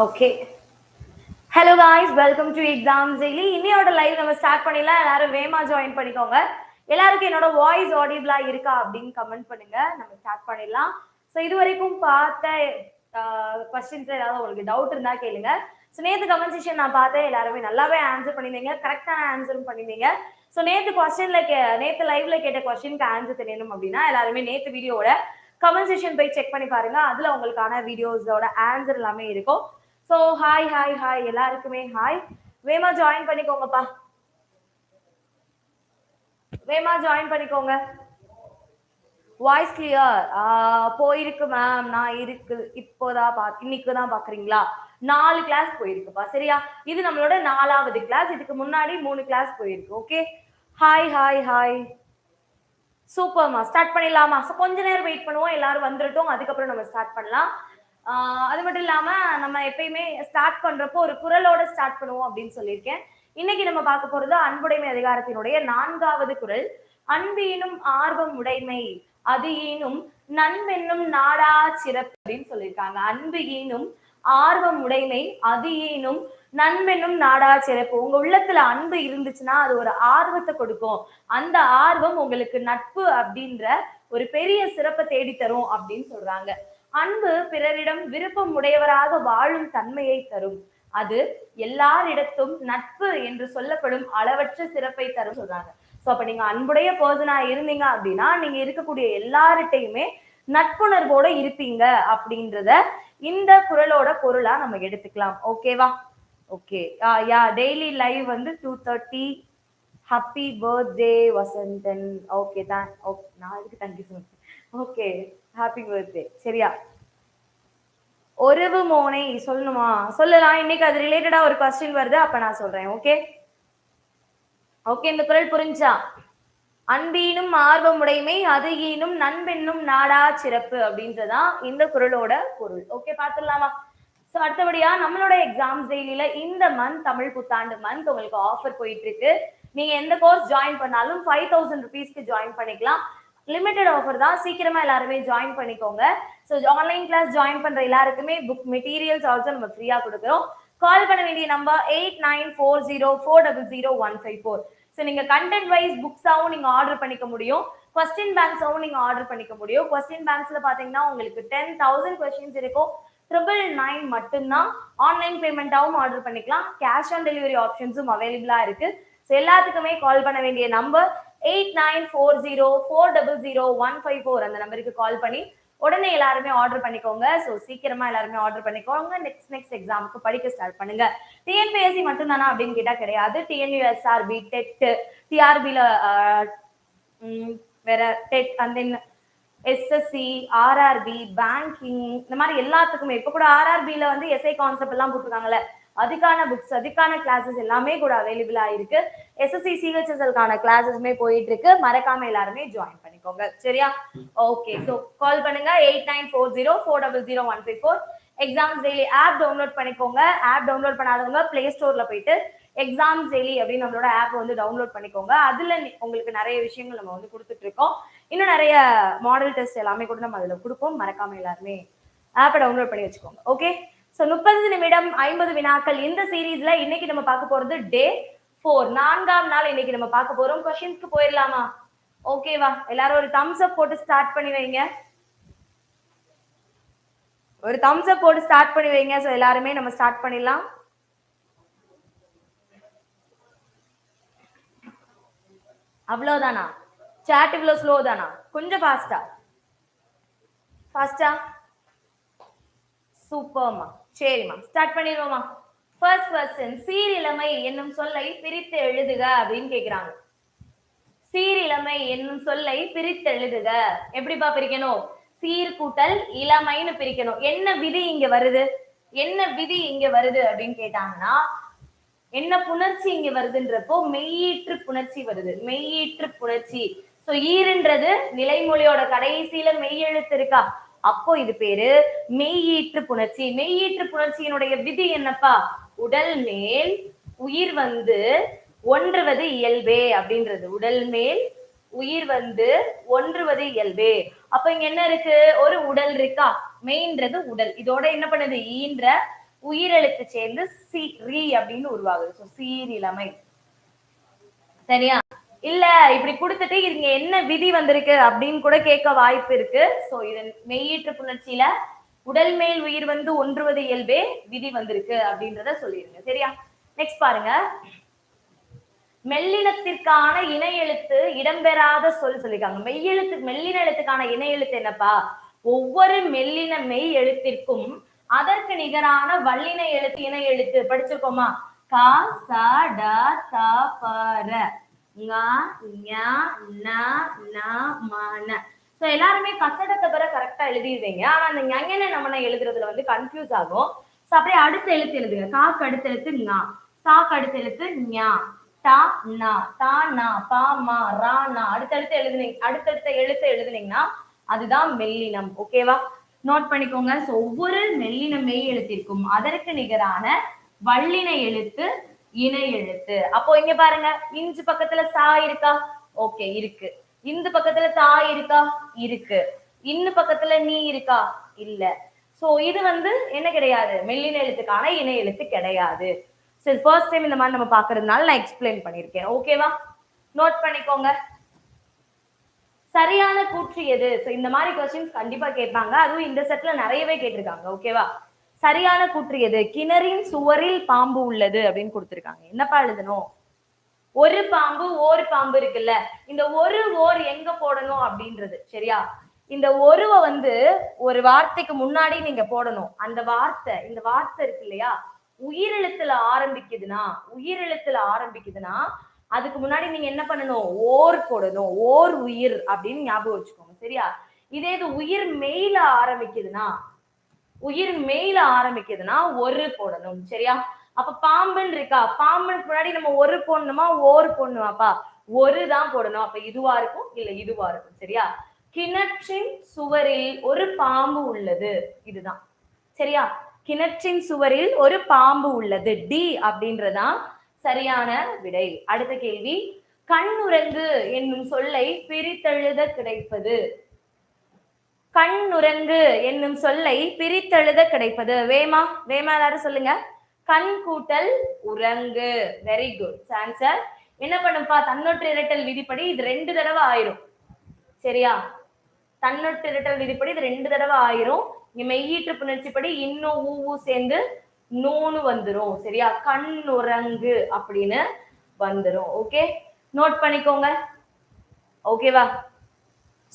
Okay. Hello guys, welcome to exams daily. இன்னையோட live நம்ம start பண்ணிடலாம். எல்லாரும் வேமா ஜாயின் பண்ணிக்கோங்க. எல்லாருக்கும் என்னோட வாய்ஸ் ஆடிபிளா இருக்கா அப்படின்னு கமெண்ட் பண்ணுங்க. நம்ம ஸ்டார்ட் பண்ணிடலாம். ஸோ இது வரைக்கும் பார்த்த கொஸ்டின்ஸ் ஏதாவது உங்களுக்கு டவுட் இருந்தா கேளுங்க. ஸோ நேற்று கமெண்ட் செக்ஷன் நான் பார்த்தேன், எல்லாருமே நல்லாவே ஆன்சர் பண்ணியிருந்தீங்க, கரெக்டான ஆன்சரும் பண்ணியிருந்தீங்க. ஸோ நேற்று லைவ்ல கேட்ட கொஸ்டினுக்கு ஆன்சர் தெரியணும் அப்படின்னா எல்லாருமே நேற்று வீடியோட கமெண்ட் செக்ஷன் போய் செக் பண்ணி பாருங்க. அதுல உங்களுக்கான வீடியோஸோட ஆன்சர் எல்லாமே இருக்கும். ஸோ ஹாய் ஹாய் ஹாய் எல்லாருக்குமே ஹாய். வேமா ஜாயின் பண்ணிக்கோங்கப்பா, வேமா ஜாயின் பண்ணிக்கோங்க. வாய்ஸ் கிளியர் போயிருக்கு மேம். நான் இருக்கு இப்போதான் இன்னைக்கு தான் பாக்குறீங்களா? 4 கிளாஸ் போயிருக்குப்பா. சரியா? இது நம்மளோட 4வது கிளாஸ். இதுக்கு முன்னாடி 3 கிளாஸ் போயிருக்கு. Okay, hi hi hi. சூப்பர்மா, ஸ்டார்ட் பண்ணிடலாமா? ஸோ கொஞ்ச நேரம் வெயிட் பண்ணுவோம், எல்லாரும் வந்துட்டோம், அதுக்கப்புறம் நம்ம ஸ்டார்ட் பண்ணலாம். அது மட்டும் இல்லாம நம்ம எப்பயுமே ஸ்டார்ட் பண்றப்போ ஒரு குறளோட ஸ்டார்ட் பண்ணுவோம் அப்படின்னு சொல்லியிருக்கேன். இன்னைக்கு நம்ம பார்க்க போறது அன்புடைமை அதிகாரத்தினுடைய 4வது குறள். அன்பு எனும் ஆர்வம் உடைமை அது ஈனும் நண்பென்னும் நாடா சிறப்பு அப்படின்னு சொல்லியிருக்காங்க. அன்பு ஈனும் ஆர்வம் உடைமை அது ஈனும் நண்பென்னும் நாடா சிறப்பு. உங்க உள்ளத்துல அன்பு இருந்துச்சுன்னா அது ஒரு ஆர்வத்தை கொடுக்கும். அந்த ஆர்வம் உங்களுக்கு நட்பு அப்படின்ற ஒரு பெரிய சிறப்பை தேடி தரும் அப்படின்னு சொல்றாங்க. அன்பு பிறரிடம் விருப்பம் உடையவராக வாழும் தன்மையை தரும். அது எல்லாரிடத்தும் நட்பு என்று சொல்லப்படும் அளவற்ற சிறப்பை தரும் சொல்றாங்க. சோ அப்ப நீங்க அன்புடைய பர்சனா இருந்தீங்க அப்படின்னா நீங்க இருக்கக்கூடிய எல்லார்கிட்டையுமே நட்புணர்வோட இருப்பீங்க அப்படின்றத இந்த குறளோட பொருளா நம்ம எடுத்துக்கலாம். ஓகேவா? ஓகே, யா டெய்லி லைவ் வந்து 2:30. Happy birthday Vasanthan. ஓகே தான். ஓகே, நான் அதுக்கு thank you so much. Okay, happy birthday. சரியா? ஒருவு மோனை சொல்லணுமா? சொல்லலாம். இன்னைக்கு அது ரிலேட்டடா ஒரு கொஸ்டின் வருது, அப்ப நான் சொல்றேன். ஓகே ஓகே, இந்த குறள் புரிஞ்சா? அன்பீனும் ஆர்வம் உடைமை அது ஈனும் நண்பென்னும் நாடா சிறப்பு அப்படின்றதான் இந்த குறளோட பொருள். ஓகே, பாத்துடலாமா? ஸோ அடுத்தபடியா நம்மளோட எக்ஸாம்ஸ் டெய்லியில இந்த மந்த் தமிழ் புத்தாண்டு மந்த் உங்களுக்கு ஆஃபர் போயிட்டு இருக்கு. நீங்க எந்த கோர்ஸ் ஜாயின் பண்ணாலும் 5000 ருபீஸ்க்கு ஜாயின் பண்ணிக்கலாம். லிமிடெட் ஆஃபர் தான், சீக்கிரமா எல்லாருமே ஜாயின் பண்ணிக்கோங்க. ஸோ ஆன்லைன் கிளாஸ் ஜாயின் பண்ற எல்லாருக்குமே புக் மெட்டீரியல்ஸ் ஆல்சோ நம்ம ஃப்ரீயா கொடுக்குறோம். கால் பண்ண வேண்டிய நம்பர் 8940400154. ஸோ நீங்க கண்டென்ட் வைஸ் புக்ஸாவும் நீங்க ஆர்டர் பண்ணிக்க முடியும், கொஸ்டின் பேங்க்ஸாவும் நீங்க ஆர்டர் பண்ணிக்க முடியும். கொஸ்டின் பேங்க்ஸ்ல பாத்தீங்கன்னா உங்களுக்கு 10,000 கொஸ்டின்ஸ் இருக்கும். 999 மட்டும்தான். ஆன்லைன் பேமெண்டாவும் ஆர்டர் பண்ணிக்கலாம். கேஷ் ஆன் டெலிவரி ஆப்ஷன்ஸும் அவைலபிளா இருக்கு. ஸோ எல்லாத்துக்குமே கால் பண்ண வேண்டிய நம்பர் 8940400154. அந்த நம்பருக்கு கால் பண்ணி உடனே எல்லாருமே ஆர்டர் பண்ணிக்கோங்க. ஸோ சீக்கிரமா எல்லாருமே ஆர்டர் பண்ணிக்கோங்க. நெக்ஸ்ட் எக்ஸாமுக்கு படிக்க ஸ்டார்ட் பண்ணுங்க. டிஎன்பிஎஸ்சி மட்டும் தானா அப்படின்னு கேட்டா கிடையாது. டிஎன்யூஎஸ்ஆர்பி, டெட், டிஆர்பில வேற டெட், அந்த எஸ்எஸ்சி, ஆர்ஆர்பி, பேங்கிங், இந்த மாதிரி எல்லாத்துக்குமே. இப்ப கூட ஆர்ஆர்பில வந்து எஸ்ஐ கான்செப்ட் எல்லாம் போட்டுருக்காங்கல்ல, அதுக்கான புக்ஸ், அதுக்கான கிளாஸஸ் எல்லாமே கூட அவைலபிளா இருக்கு. எஸ்எஸ்சி சிஹெச்எஸ்எல்கான கிளாஸஸ்மே போயிட்டு இருக்கு. மறக்காம எல்லாருமே ஜாயின் பண்ணிக்கோங்க. சரியா? ஓகே, ஸோ கால் பண்ணுங்க 8940400154. எக்ஸாம்ஸ் டெய்லி ஆப் டவுன்லோட் பண்ணிக்கோங்க. ஆப் டவுன்லோட் பண்ணாதவங்க பிளே ஸ்டோர்ல போயிட்டு எக்ஸாம்ஸ் டெய்லி அப்படின்னு நம்மளோட ஆப் வந்து டவுன்லோட் பண்ணிக்கோங்க. அதுல உங்களுக்கு நிறைய விஷயங்கள் நம்ம வந்து கொடுத்துட்டு இருக்கோம். இன்னும் நிறைய மாடல் டெஸ்ட் எல்லாமே கூட நம்ம அதுல கொடுப்போம். மறக்காம எல்லாருமே ஆப்பை டவுன்லோட் பண்ணி வச்சுக்கோங்க. ஓகே, ஸோ 30 நிமிடம் 50 வினாக்கள் இந்த சீரீஸ்ல இன்னைக்கு நம்ம பார்க்க போறது டே 4, 4ஆம் நாள். இன்னைக்கு நம்ம பார்க்க போறோம். கொஸ்டின்ஸ்க்கு போயிடலாமா? ஓகேவா? எல்லாரும் ஒரு தம்ஸ் அப் போட்டு ஸ்டார்ட் பண்ணி வைங்க. ஒரு தம்ஸ் அப் போட்டு ஸ்டார்ட் பண்ணி வைங்க. ஸோ எல்லாருமே நம்ம ஸ்டார்ட் பண்ணிடலாம். அவ்வளவுதானா? சாட் இவ்வளவு ஸ்லோ தானா? கொஞ்சம் ஃபாஸ்டா? சூப்பர்மா. சரிம்மா, ஸ்டார்ட் பண்ணிடுவோமா? ஃபர்ஸ்ட் கொஸ்டின், சீரிழமை என்னும் சொல்லை பிரித்து எழுதுக அப்படின்னு கேக்குறாங்க. சீரிழமை என்னும் சொல்லை பிரித்து எழுதுக. எப்படிப்பா பிரிக்கணும்? சீர் கூட்டல் இளமைன்னு பிரிக்கணும். என்ன விதி இங்க வருது? என்ன விதி இங்க வருது அப்படின்னு கேட்டாங்கன்னா, என்ன புணர்ச்சி இங்க வருதுன்றப்போ மெய்யீற்று புணர்ச்சி வருது. மெய்யீற்று புணர்ச்சி. சோ ஈருன்றது நிலைமொழியோட கடைசியில மெய் எழுத்து இருக்கா, அப்போ இது பேரு மெய்யீற்று புணர்ச்சி. மெய்யீற்று புணர்ச்சியினுடைய விதி என்னப்பா? உடல் மேல் உயிர் வந்து ஒன்றுவது இயல்பே அப்படின்றது. உடல் மேல் உயிர் வந்து ஒன்றுவது இயல்பே. அப்ப இங்க என்ன இருக்கு? ஒரு உடல் இருக்கா, மெயின்றது உடல். இதோட என்ன பண்ணுது? ஈன்ற உயிரெழுத்து சேர்ந்து ரீ அப்படின்னு உருவாகுது. சீரிலமை. சரியா? இல்ல இப்படி கொடுத்துட்டு இங்க என்ன விதி வந்திருக்கு அப்படின்னு கூட கேட்க வாய்ப்பு இருக்கு. சோ இது மெய்யீற்று புணர்ச்சியில உடல் மேல் உயிர் வந்து ஒன்றுவது இயல்பே விதி வந்திருக்கு அப்படின்றத சொல்லிருங்க. சரியா? நெக்ஸ்ட் பாருங்க. மெல்லினத்திற்கான இணை எழுத்து இடம்பெறாத சொல்லிருக்காங்க. மெல்லின எழுத்துக்கான இணை எழுத்து என்னப்பா? ஒவ்வொரு மெல்லின மெய் எழுத்திற்கும் அதற்கு நிகரான வல்லின எழுத்து இணை எழுத்து படிச்சிருக்கோமா? கா ச ட த ப ர ங ஞ ந ந ம ந. சோ எல்லாருமே கசடத்தை பெற கரெக்டா எழுதிடுவீங்க. ஆனா அந்த ஞங்கன நம்மன எழுதுறதுல வந்து கன்ஃபியூஸ் ஆகும். சோ அப்படியே அடுத்த எழுத்து எழுதுங்க. காக்கு அடுத்த எழுத்து ஞா, சாக்கு அடுத்த எழுத்து ஞா, டா நா, தா நா, பா மா, ரா நா அடுத்தடுத்த எழுத்து எழுதுனீங்கன்னா அதுதான் மெல்லினம். ஓகேவா? நோட் பண்ணிக்கோங்க. சோ ஒவ்வொரு மெல்லின மெய் எழுத்திற்கும் அதற்கு நிகரான வல்லின எழுத்து இணை எழுத்து. அப்போ இங்க பாருங்க, இஞ்சு பக்கத்துல சா இருக்கா? ஓகே இருக்கு. இந்த பக்கத்துல தா இருக்கா? இருக்கு. இன்னு பக்கத்துல நீ இருக்கா? இல்ல. சோ இது வந்து என்ன கிடையாது? மெல்லின எழுத்துக்கான இணை எழுத்து கிடையாது. சரி, ஃபர்ஸ்ட் டைம் இந்த மாதிரி நம்ம பாக்குறதுனால நான் எக்ஸ்பிளைன் பண்ணிருக்கேன். ஓகேவா? நோட் பண்ணிக்கோங்க. சரியான கூற்று எது? இந்த மாதிரி கொஸ்டின்ஸ் கண்டிப்பா கேட்பாங்க. அதுவும் இந்த செட்ல நிறையவே கேட்டிருக்காங்க. ஓகேவா? சரியான கூற்று எது? கிணறின் சுவரில் பாம்பு உள்ளது அப்படின்னு கொடுத்திருக்காங்க. என்னப்பா எழுதணும்? ஒரு பாம்பு ஓர் பாம்பு இருக்குல்ல, இந்த ஒரு ஓர் எங்க போடணும் அப்படின்றது. சரியா? இந்த ஒருவ வந்து ஒரு வார்த்தைக்கு முன்னாடி நீங்க போடணும். அந்த வார்த்தை, இந்த வார்த்தை இருக்கு இல்லையா, உயிரெழுத்துல ஆரம்பிக்குதுன்னா அதுக்கு முன்னாடி நீங்க என்ன பண்ணணும்? ஓர் போடணும். ஓர் உயிர் அப்படின்னு ஞாபகம் வச்சுக்கோங்க. சரியா? இதே இது உயிர் மெயில ஆரம்பிக்குதுன்னா ஒரு போடணும். சரியா? அப்ப பாம்புன்னு இருக்கா, பாம்புக்கு முன்னாடி நம்ம ஒரு போடணுமா ஓர் போடணுமாப்பா? ஒரு தான் போடணும். அப்ப இதுவா இருக்கும், இல்ல இதுவா இருக்கும். சரியா? கிணற்றின் சுவரில் ஒரு பாம்பு உள்ளது, இதுதான். சரியா? கிணற்றின் சுவரில் ஒரு பாம்பு உள்ளது, டி அப்படின்றதான் சரியான விடை. அடுத்த கேள்வி, கண்ணுரங்கு என்னும் சொல்லை பிரித்தெழுத கிடைப்பது. கண்ணுரங்கு என்னும் சொல்லை பிரித்தெழுத கிடைப்பது. வேமா எல்லாரும் சொல்லுங்க. கண் கூட்டல் உரங்கு. Very good. ஆன்சர் என்ன பண்ணுப்பா? தன்னொற்று இரட்டல் விதிப்படி இது 2 தடவை ஆயிரும். சரியா? தன்னொற்று இரட்டல் விதிப்படி இது 2 தடவை ஆயிரும். இங்க மெய்யீற்று புணர்ச்சிப்படி இன்னும் ஊ சேர்ந்து நூனு வந்துரும். சரியா? கண்ணுரங்கு அப்படின்னு வந்துரும். ஓகே, நோட் பண்ணிக்கோங்க. ஓகேவா?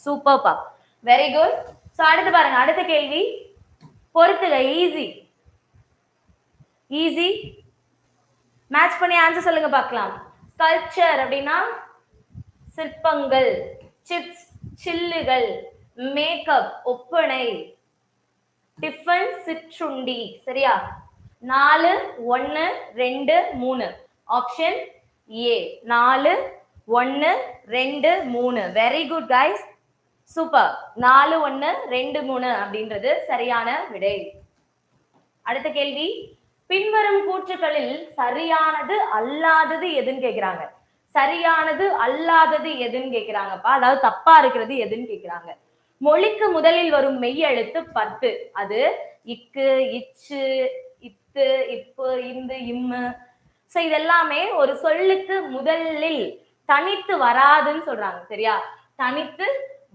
சூப்பர்ப்பா, வெரி குட். சோ அடுத்து பாருங்க, அடுத்த கேள்வி பொறுத்துக. ஈஸி மேட்ச் பண்ணி ஆன்சர் சொல்லுங்க பார்க்கலாம். ஸ்கல்ப்சர் அப்படின்னா சிற்பங்கள், சிப்ஸ் சில்லுகள், மேக்கப் ஒப்பனை, டிஃபன் சிற்றுண்டி. சரியா? 4 1 2 3 option A. 4 1 2 3. Very good guys, super. 4 1 2 3 அப்படின்றது சரியான விடை. அடுத்த கேள்வி, பின்வரும் கூற்றுகளில் சரியானது அல்லாதது எதுன்னு கேக்குறாங்க. சரியானது அல்லாதது எதுன்னு கேக்குறாங்கப்பா, அதாவது தப்பா இருக்கிறது எதுன்னு கேக்குறாங்க. மொழிக்கு முதலில் வரும் மெய் எழுத்து 10. அது இக்கு, இச்சு, இத்து, இப்பு, இந்து, இம்மு. சோ இதெல்லாமே ஒரு சொல்லுக்கு முதலில் தனித்து வராதுன்னு சொல்றாங்க. சரியா? தனித்து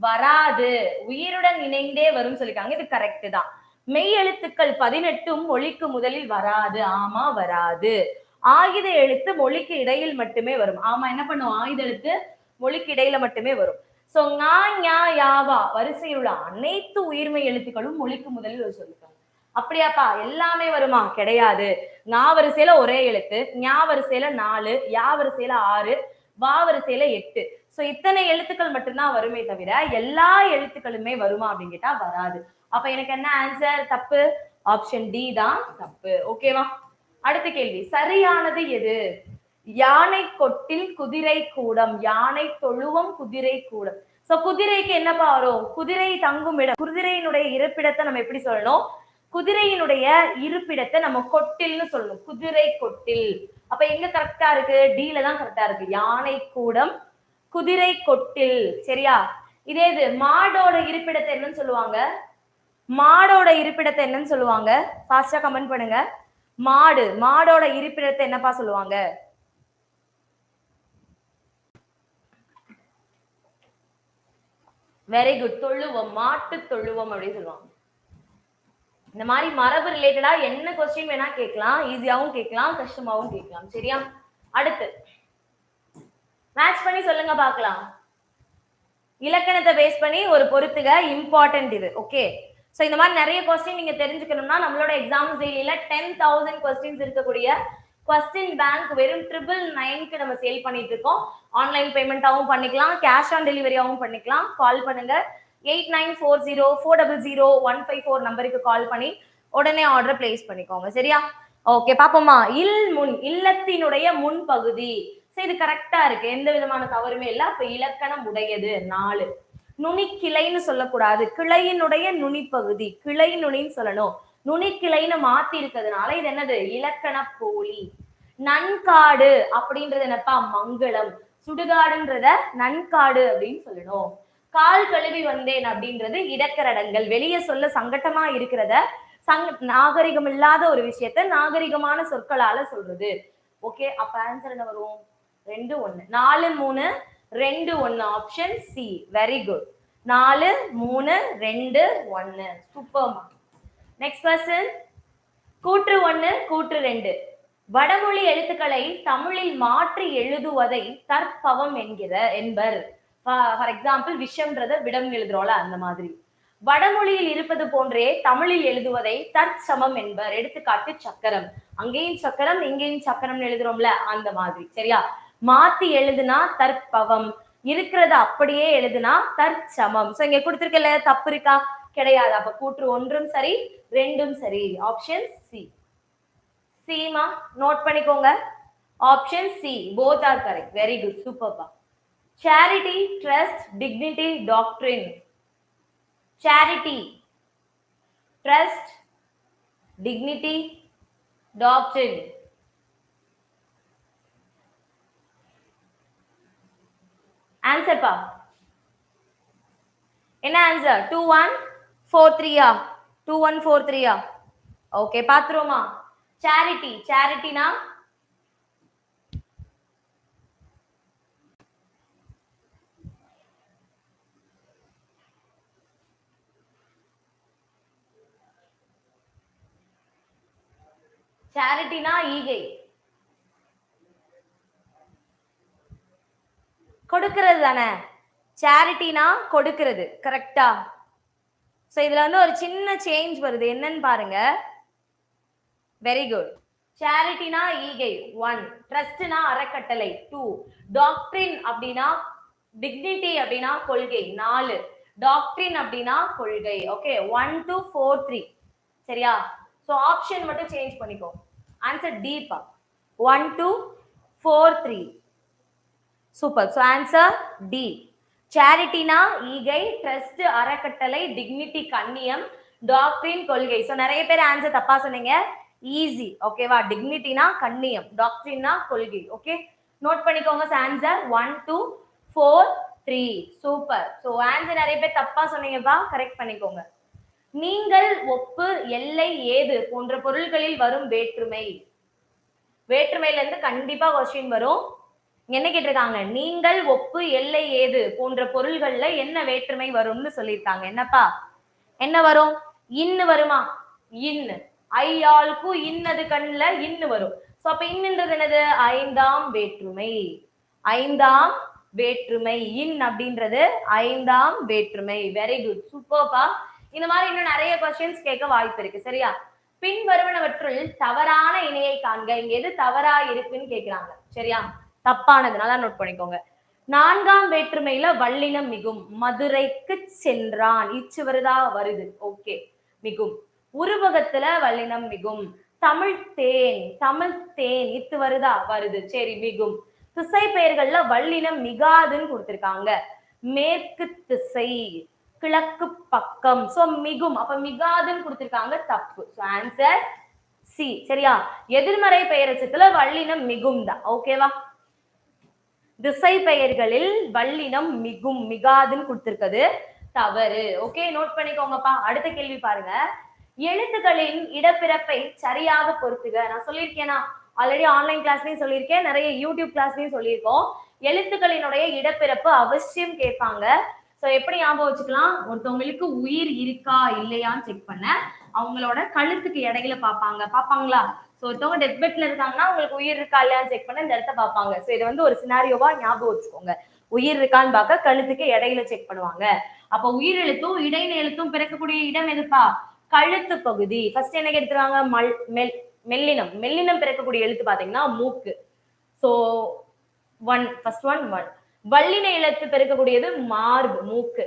வராது, உயிருடன் இணைந்தே வரும் சொல்லிருக்காங்க. இது கரெக்ட் தான். மெய் எழுத்துக்கள் 18 மொழிக்கு முதலில் வராது. ஆமா, வராது. ஆயுத எழுத்து மொழிக்கு இடையில் மட்டுமே வரும். ஆமா, என்ன பண்ணும்? ஆயுத எழுத்து மொழிக்கு இடையில மட்டுமே வரும். சோ ஞா ஞா யாவா வரிசையில் உள்ள அனைத்து உயிர்மை எழுத்துக்களும் மொழிக்கு முதலில் ஒரு சொல்லிருக்காங்க. அப்படியாப்பா எல்லாமே வருமா? கிடையாது. ஞா வரிசையில ஒரே எழுத்து, ஞா வரிசையில 4, யா வரிசையில 6, வா வரிசையில 8. சோ இத்தனை எழுத்துக்கள் மட்டும்தான் வருமே தவிர எல்லா எழுத்துக்களுமே வருமா அப்படின்னு கேட்டா வராது. அப்ப எனக்கு என்ன ஆன்சர்? தப்பு. ஆப்ஷன் டி தான் தப்பு. ஓகேவா? அடுத்த கேள்வி, சரியானது எது? யானை கொட்டில் குதிரை கூடம், யானை தொழுவம் குதிரை கூடம். சோ குதிரைக்கு என்னப்பா வரும்? குதிரை தங்கும் இடம். குதிரையினுடைய இருப்பிடத்தை நம்ம எப்படி சொல்லணும்? குதிரையினுடைய இருப்பிடத்தை நம்ம கொட்டில்னு சொல்லணும். குதிரை கொட்டில். அப்ப எங்க கரெக்டா இருக்கு? டீல தான் கரெக்டா இருக்கு. யானை கூடம் குதிரை கொட்டில். சரியா? இதே இது மாடோட இருப்பிடத்தை என்னன்னு சொல்லுவாங்க? மாடோட இருப்பிடத்தை என்னன்னு சொல்லுவாங்க? ஃபாஸ்டா கமெண்ட் பண்ணுங்க. மாடு, மாடோட இருப்பிடத்தை என்னப்பா சொல்லுவாங்க? வெரி குட், தொழுவம், மாட்டு தொழுவம் அப்படின்னு சொல்லுவாங்க. இந்த மாதிரி மரபு ரிலேட்டடா என்ன கொஸ்டின் வேணா கேட்கலாம், ஈஸியாவும் கேட்கலாம், கஷ்டமாவும் கேட்கலாம். சரியா? அடுத்து மேட்ச் பண்ணி சொல்லுங்க பார்க்கலாம். இலக்கணத்தை பேஸ் பண்ணி ஒரு பொறுத்துக, இம்பார்ட்டன்ட் இது. ஓகே, சோ இந்த மாதிரி நிறைய கொஸ்டின் நீங்க தெரிஞ்சுக்கணும்னா நம்மளோட எக்ஸாம்ஸ் டெய்லியில 10,000 கொஸ்டின்ஸ் இருக்கக்கூடிய கொஸ்டின் பேங்க் வெறும் 999க்கு நம்ம சேல் பண்ணிட்டு இருக்கோம். ஆன்லைன் பேமெண்டாவும் பண்ணிக்கலாம், கேஷ் ஆன் டெலிவரியாவும் பண்ணிக்கலாம். கால் பண்ணுங்க 8940400154 நம்பருக்கு கால் பண்ணி உடனே ஆர்டர் பிளேஸ் பண்ணிக்கோங்க. சரியா? ஓகே, பாப்போமா. முன், இல்லத்தினுடைய முன்பகுதி. இது கரெக்டா இருக்கு, எந்த விதமான தவறுமே இல்ல. அப்ப இலக்கணம் உடையது 4. நுனி கிளைன்னு சொல்லக்கூடாது, கிளையினுடைய நுனிப்பகுதி, கிளை நுனின்னு சொல்லணும். நுனி கிளைன்னு மாத்தி இருக்கிறதுனால இது என்னது? இலக்கண போலி. நன்காடு அப்படின்றது என்னப்பா? மங்களம். சுடுகாடுன்றத நன்காடு அப்படின்னு சொல்லணும். கால் கழுவி வந்தேன் அப்படின்றது இடக்கரடங்கள், வெளியே சொல்ல சங்கட்டமா இருக்கிறத நாகரிகம் இல்லாத ஒரு விஷயத்த நாகரிகமான சொற்களால சொல்றது. ஓகே, அப்ப ஆன்சர் என்ன வரும்? 2 1 4 3 2 1 option C. Very good. 4 3 2 1 super. Next question. கூற்று 1 கூற்று 2. வடமொழி எழுத்துக்களை தமிழில் மாற்றி எழுதுவதை தற்பவம் என்பர். ஃபார் எக்ஸாம்பிள் விஷம்ன்றத விடம் எழுதுறோம்ல, அந்த மாதிரி. வடமொழியில் இருப்பது போன்றே தமிழில் எழுதுவதை தற்சமம் என்பர். எடுத்துக்காட்டு சக்கரம், அங்கேயும் சக்கரம் இங்கேயும் சக்கரம் எழுதுறோம்ல, அந்த மாதிரி. சரியா? மாத்தி எழுதுனா தற்பவம், இருக்கிறத அப்படியே எழுதுனா தற்சமம். சோ இங்க கொடுத்திருக்கல, தப்பு இருக்கா? கிடையாது. அப்ப கூற்று 1ம் சரி 2ம் சரி. Option C. சீமா நோட் பண்ணிக்கோங்க. Option C, both are correct. Very good, சூப்பர்ப்பா. Charity, trust, dignity, doctrine. Charity, trust, dignity, doctrine. Answer pa. என்ன ஆன்சர்? 2143 2143. ஓகே, பாத்துருவோமா? Charity, charityனா சேரிட்டினா ஈகை, கொடுக்கிறது தானே. சேரிட்டினா கொடுக்கிறது, கரெக்டா? சோ இதுல வந்து ஒரு சின்ன சேஞ்ச் வருது, என்னன்னு பாருங்க. Very good. சேரிட்டினா ஈகை 1, ட்ரஸ்ட்னா அறக்கட்டளை 2, டாக்ட்ரின் அப்படின்னா டிக்னிட்டி அப்படின்னா கொள்கை 4, டாக்ட்ரின் அப்படின்னா கொள்கை. ஓகே, 1 2 4 3. சரியா? சோ ஆப்ஷன் மட்டும் சேஞ்ச் பண்ணிக்கோ. ஆன்சர் டி பா. 1 2 4 3. சூப்பர். So answer D. சேரிட்டினா ஈகை, ட்ரஸ்ட் அறக்கட்டளை, டிக்னிட்டி கண்ணியம், டாக்ட்ரின் கொள்கை. சோ நிறைய பேர் ஆன்சர் தப்பா சொன்னீங்க. ஈஸி. ஓகேவா? டிக்னிட்டினா கண்ணியம், டாக்ட்ரின்னா கொள்கை. ஓகே, நோட் பண்ணிக்கோங்க. ஆன்சர் 1 2 4 3. சூப்பர். சோ ஆன்சர் நிறைய பேர் தப்பா சொன்னீங்கப்பா, கரெக்ட் பண்ணிக்கோங்க. நீங்கள், ஒப்பு, எல்லை, ஏது போன்ற பொருள்களில் வரும் வேற்றுமை. வேற்றுமையில இருந்து கண்டிப்பா கொஸ்டின் வரும். என்ன கேட்டிருக்காங்க? நீங்கள், ஒப்பு, எல்லை, ஏது போன்ற பொருள்கள்ல என்ன வேற்றுமை வரும்னு சொல்லியிருக்காங்க. என்னப்பா? என்ன வரும்? இன்னு வருமா? இன்னு. ஐயாளுக்கு இன்னது கண்ணுல இன்னு வரும். சோ அப்ப இன்னுன்றது என்னது? 5ஆம் வேற்றுமை. 5ஆம் வேற்றுமை. இன் அப்படின்றது 5ஆம் வேற்றுமை. வெரி குட், சூப்பர்ப்பா. இந்த மாதிரி இன்னும் நிறைய கொஸ்டின்ஸ் கேட்க வாய்ப்பு இருக்கு. சரியா? பின் வருவனவற்றுள் தவறான இணையை காண்க. இங்க எது தவறா இருக்குன்னு கேக்குறாங்க. சரியா? தப்பானது, நல்லா நோட் பண்ணிக்கோங்க. 4ஆம் வேற்றுமையில வல்லினம் மிகும். மதுரைக்கு சென்றான், இச்சு வருதா? வருது. ஓகே, மிகும். உருவகத்துல வல்லினம் மிகும். தமிழ் தேன், தமிழ் தேன், இத்து வருதா? வருது. சரி, மிகும். திசை பெயர்கள்ல வல்லினம் மிகாதுன்னு கொடுத்திருக்காங்க. மேற்கு திசை, கிழக்கு பக்கம். சோ மிகும், அப்ப மிகாதுன்னு கொடுத்திருக்காங்க, தப்பு. Answer C. சரியா? எதிர்மறை பெயரச்சத்துல வல்லினம் மிகும் தான். ஓகேவா? திசை பெயர்களில் வல்லினம் மிகும், மிகாதுன்னு கொடுத்திருக்கிறது தவறு. ஓகே, நோட் பண்ணிக்கோங்கப்பா. அடுத்த கேள்வி பாருங்க. எழுத்துக்களின் இடப்பிறப்பை சரியாக பொறுத்துக. நான் சொல்லியிருக்கேனா ஆல்ரெடி ஆன்லைன் கிளாஸ்லயும் சொல்லியிருக்கேன், நிறைய யூடியூப் கிளாஸ்லயும் சொல்லியிருக்கோம். எழுத்துக்களினுடைய இடப்பிறப்பு அவசியம் கேட்பாங்க. சோ எப்படி ஞாபகம் வச்சுக்கலாம், ஒருத்தவங்களுக்கு உயிர் இருக்கா இல்லையான்னு செக் பண்ண அவங்களோட கழுத்துக்கு இடையில பாப்பாங்களா. சோ ஒருத்தவங்க டெத் பெட்ல இருக்காங்கன்னா உங்களுக்கு உயிர் இருக்கா இல்லையான்னு செக் பண்ண இந்த இடத்த பார்ப்பாங்க. சோ இது வந்து ஒரு சினாரியோவா ஞாபகம் வச்சுக்கோங்க. உயிர் இருக்கான்னு பார்க்க கழுத்துக்கு இடையில செக் பண்ணுவாங்க. அப்ப உயிர் எழுத்தும் இடையில எழுத்தும் பிறக்கக்கூடிய இடம் எதுப்பா, கழுத்து பகுதி. ஃபர்ஸ்ட் என்ன எடுத்துருவாங்க, மெல்லினம். மெல்லினம் பிறக்கக்கூடிய எழுத்து பாத்தீங்கன்னா மூக்கு. சோ ஃபர்ஸ்ட் ஒன் வல்லின எழுத்து பெருக்கக்கூடியது மார்பு, மூக்கு.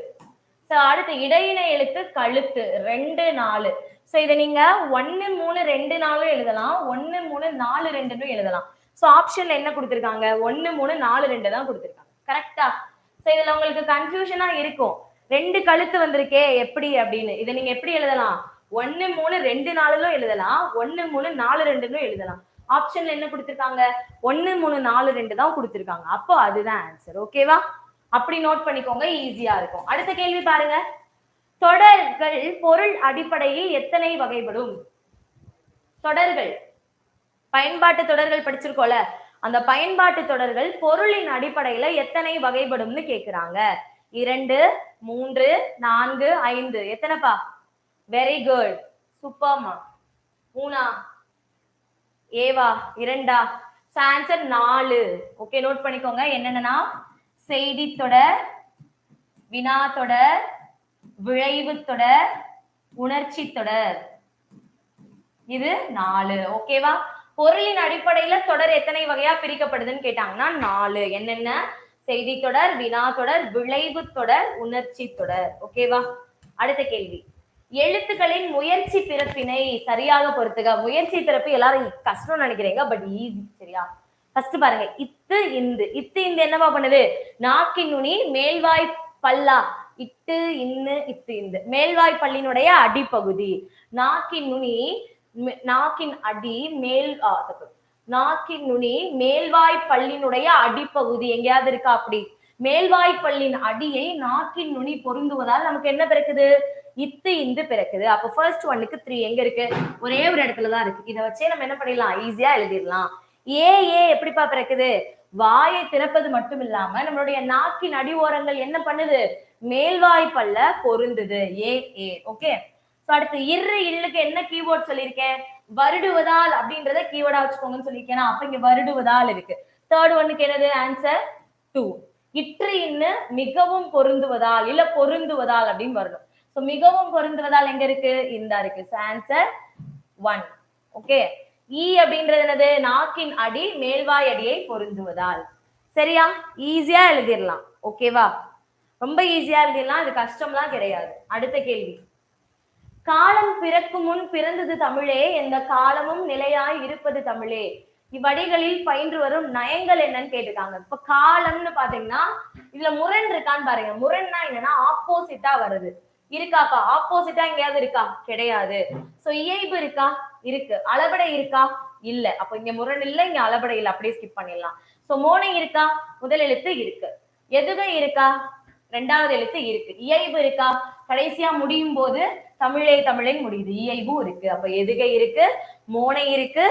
சோ அடுத்து இடையின எழுத்து கழுத்து, 2 4. சோ இதை நீங்க 1 3 2 4 எழுதலாம், 1 3 4 2 எழுதலாம். சோ ஆப்ஷன்ல என்ன கொடுத்திருக்காங்க, 1 3 4 2 தான் கொடுத்திருக்காங்க. கரெக்டா? சோ இதுல உங்களுக்கு கன்ஃபியூஷனா இருக்கும், 2 கழுத்து வந்திருக்கே எப்படி அப்படின்னு. இதை நீங்க எப்படி எழுதலாம், 1 3 2 4 எழுதலாம், 1 3 4 2 எழுதலாம். ஆப்ஷன்ல என்ன கொடுத்திருக்காங்க, 1 3 4 2 தான் கொடுத்திருக்காங்க. அப்போ அதுதான் ஆன்சர். ஓகேவா? அப்படி நோட் பண்ணிக்கோங்க, ஈஸியா இருக்கும். அடுத்த கேள்வி பாருங்க, தொடர்கள் பொருள் அடிப்படையில் எத்தனை வகைப்படும்? தொடர்கள், பயன்பாட்டு தொடர்கள் படிச்சிருக்கோல, அந்த பயன்பாட்டு தொடர்கள் பொருளின் அடிப்படையில எத்தனை வகைப்படும்னு கேக்குறாங்க. 2 3 4 5. எத்தனைப்பா? வெரி குட், சூப்பர்மா. 3 ஏவா, 2. ஆன்சர் 4. ஓகே, நோட் பண்ணிக்கோங்க. என்னென்னா செய்தி தொடர், வினா தொடர், விளைவு தொடர், உணர்ச்சி தொடர். இது 4. ஓகேவா? பொருளின் அடிப்படையில தொடர் எத்தனை வகையா பிரிக்கப்படுதுன்னு கேட்டாங்கன்னா 4. என்னென்ன? செய்தி தொடர், வினா தொடர், விளைவு தொடர், உணர்ச்சி தொடர். ஓகேவா? அடுத்த கேள்வி, எழுத்துக்களின் முயற்சி பிறப்பினை சரியாக பொறுத்துக. முயற்சி பிறப்பு எல்லாரும் கஷ்டம் நினைக்கிறீங்க, பட் ஈஸி. சரியா? ஃபர்ஸ்ட் பாருங்க, இத்து இந்து. இத்து இந்து என்னவா பண்ணுது, நாக்கின் நுனி மேல்வாய் பல்லா. இட்டு இன்னு இத்து இந்து மேல்வாய் பல்லினுடைய அடிப்பகுதி. நாக்கின் நுனி, நாக்கின் அடி மேல், நாக்கின் நுனி மேல்வாய் பல்லினுடைய அடிப்பகுதி எங்கேயாவது இருக்கா? அப்படி மேல்வாய் பல்லின் அடியை நாக்கின் நுனி பொருந்துவதால் நமக்கு என்ன பிறக்குது, இத்து இந்து பிறக்குது. அப்ப ஃபர்ஸ்ட் ஒன்னுக்கு 3 எங்க இருக்கு, ஒரே ஒரு இடத்துலதான் இருக்கு. இதை வச்சே நம்ம என்ன பண்ணிடலாம், ஈஸியா எழுதிடலாம். ஏ எப்படிப்பா பிறக்குது, வாயை திறப்பது மட்டும் இல்லாம நம்மளுடைய நாக்கின் அடி ஓரங்கள் என்ன பண்ணுது, மேல்வாய் பல்ல பொருந்துது. ஏ. ஓகே. அடுத்து இல்லுக்கு என்ன கீவேர்ட் சொல்லியிருக்கேன், வருடுவதால் அப்படின்றத கீவேர்டா வச்சுக்கோங்கன்னு சொல்லியிருக்கேன். அப்ப இங்க வருடுவதால் இருக்கு. தேர்ட் ஒன்னுக்கு என்னது ஆன்சர் 2. இற்று இன்னு மிகவும் பொருந்துவதால் இல்ல பொருந்துவதால் அப்படின்னு வரணும். மிகவும் பொருந்துவதால் எங்க இருக்கு, இந்த இருக்கு. ஆன்சர் 1. ஓகே. அப்படின்றது என்னது, நாக்கின் அடி மேல்வாய் அடியை பொருந்துவதால். சரியா? ஈஸியா எழுதிடலாம். ஓகேவா? ரொம்ப ஈஸியா எழுதிடலாம், இது கஷ்டம்லாம் கிடையாது. அடுத்த கேள்வி, காலம் பிறக்கும் முன் பிறந்தது தமிழே, எந்த காலமும் நிலையாய் இருப்பது தமிழே, இவ்வடிகளில் பயின்று வரும் நயங்கள் என்னன்னு கேட்டுக்காங்க. இப்ப காலம்னு பாத்தீங்கன்னா இதுல முரண் இருக்கான்னு பாருங்க. முரண்னா என்னன்னா ஆப்போசிட்டா வருது. இருக்காப்பா? ஆப்போசிட்டா எங்கேயாவது இருக்கா? கிடையாது. சோ இயைபு இருக்கா? இருக்கு. அளபடை இருக்கா? இல்ல. அப்ப இங்க முரண் இல்ல, இங்க அளபடை இல்ல, அப்படியே ஸ்கிப் பண்ணிடலாம். சோ மோனை இருக்கா? முதல் எழுத்து இருக்கு. எதுகை இருக்கா? 2வது எழுத்து இருக்கு. இயைபு இருக்கா? கடைசியா முடியும் போது தமிழே தமிழை முடியுது, இயைபு இருக்கு. அப்ப எதுகை இருக்கு, மோனை இருக்கு,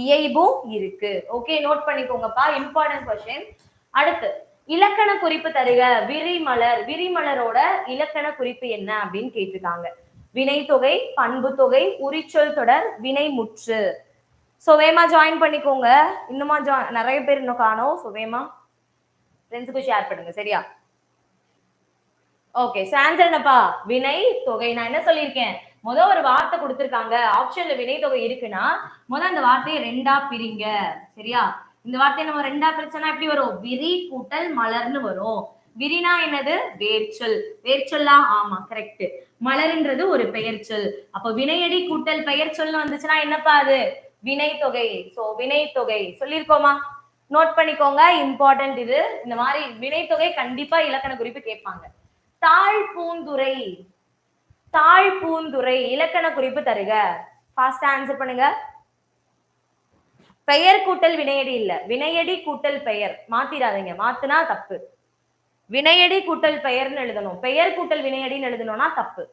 இயைபு இருக்கு. ஓகே, நோட் பண்ணிக்கோங்கப்பா, இம்பார்ட்டன்ட் क्वेश्चन. அடுத்து இலக்கண குறிப்பு தருக. விரிமலர், விரிமலரோட இலக்கண குறிப்பு என்ன அப்படின்னு கேட்டிருக்காங்க. வினை தொகை, பண்பு தொகை, உரிச்சொல் தொடர், வினை முற்று. சோ வேமா ஜாயின் பண்ணிக்கோங்க. இன்னுமா நிறைய பேர் இன்னும் காணோம். சோ வேமா ஃப்ரெண்ட்ஸுக்கு ஷேர் பண்ணுங்க. சரியா? ஓகே. ஆன்சர் என்னப்பா, வினை தொகை. நான் என்ன சொல்லியிருக்கேன், முதல் ஒரு வார்த்தை கொடுத்திருக்காங்க, ஆப்ஷன்ல வினை தொகை இருக்குன்னா முதல் அந்த வார்த்தையை 2ஆ பிரிங்க. சரியா? இந்த வார்த்தையை நம்ம 2ஆ பிரிச்சோம்னா எப்படி வரும், விரி கூட்டல் மலர்னு வரும். விரினா என்னது, வேர்ச்சொல். வேர்ச்சொல்லா? ஆமா, கரெக்ட். மலர்ன்றது ஒரு பெயர் சொல். அப்ப வினையடி கூட்டல் பெயர் சொல்னு வந்துச்சுன்னா என்னப்பா அது, வினை தொகை. சோ வினை தொகை சொல்லியிருக்கோமா? நோட் பண்ணிக்கோங்க, இம்பார்ட்டன்ட் இது. இந்த மாதிரி வினை தொகை கண்டிப்பா இலக்கண குறிப்பு கேட்பாங்க. தாழ் பூந்துரை, தாழ் பூந்துரை இலக்கண குறிப்பு தருக. ஃபாஸ்டா ஆன்சர் பண்ணுங்க. பெயர் கூட்டல் வினையடி இல்ல, வினையடி கூட்டல் பெயர். மாத்திராதீங்க, மாத்துனா தப்பு. வினையடி கூட்டல் பெயர்னு எழுதணும், பெயர் கூட்டல் வினையடின்னு எழுதணும்னா தப்பு.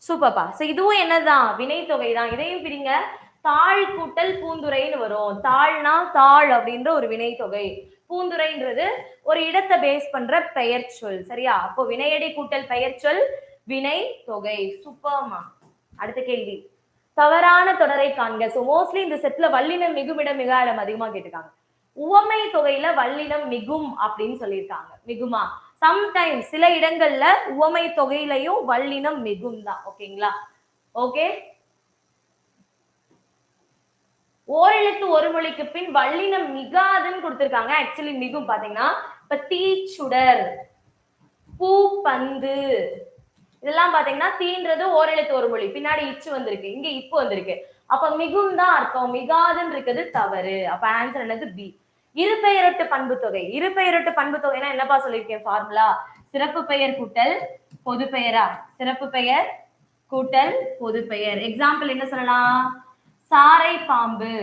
சூப்பர்ப்பா. சோ இதுவும் என்னதான் வினை தொகை தான். இதையும் பிரிங்க. தாழ் கூட்டல் பூந்துரைன்னு வரும். தாழ்னா தாழ் அப்படின்ற ஒரு வினை தொகை. பூந்துரைன்றது ஒரு இடத்தை பேஸ் பண்ற பெயர் சொல். சரியா? அப்போ வினையடி கூட்டல் பெயர் சொல் வினை தொகை. சூப்பர்மா. அடுத்த கேள்வி. தவறான தொடரை காண்க. சோ மோஸ்ட்லி இந்த செட்ல வல்லினம் மிகுமிடம் மிக இடம் அதிகமா கேட்டிருக்காங்க. உவமை தொகையில வல்லினம் மிகும் அப்படின்னு சொல்லியிருக்காங்க. மிகுமா? சம்டைம்ஸ் சில இடங்கள்ல உவமை தொகையிலையும் வல்லினம் மிகும் தான். ஓகேங்களா? ஓகே. ஓரெழுத்து ஒரு மொழிக்கு பின் வல்லினம் மிகாதுன்னு கொடுத்திருக்காங்க. ஆக்சுவலி மிகும் பாத்தீங்கன்னா இப்ப தீச்சுடர், பூ பந்து இதெல்லாம் பாத்தீங்கன்னா தீன்றது ஓரெழுத்து ஒரு மொழி, பின்னாடி இச்சு வந்திருக்கு, இங்க இப்பு வந்திருக்கு. அப்ப மிகும் தான் அர்த்தம், மிகாதுன்னு இருக்கிறது தவறு. அப்ப ஆன்சர் என்னது பி. இருபெயரொட்டு பண்பு தொகை. இருபெயரொட்டு பண்பு தொகைனா என்னப்பா சொல்லியிருக்கேன் ஃபார்முலா? சிறப்பு பெயர் கூட்டல் பொது பெயரா? சிறப்பு பெயர் கூட்டல் பொது பெயர். எக்ஸாம்பிள் என்ன சொல்லலாம்? சாரை பாம்பு,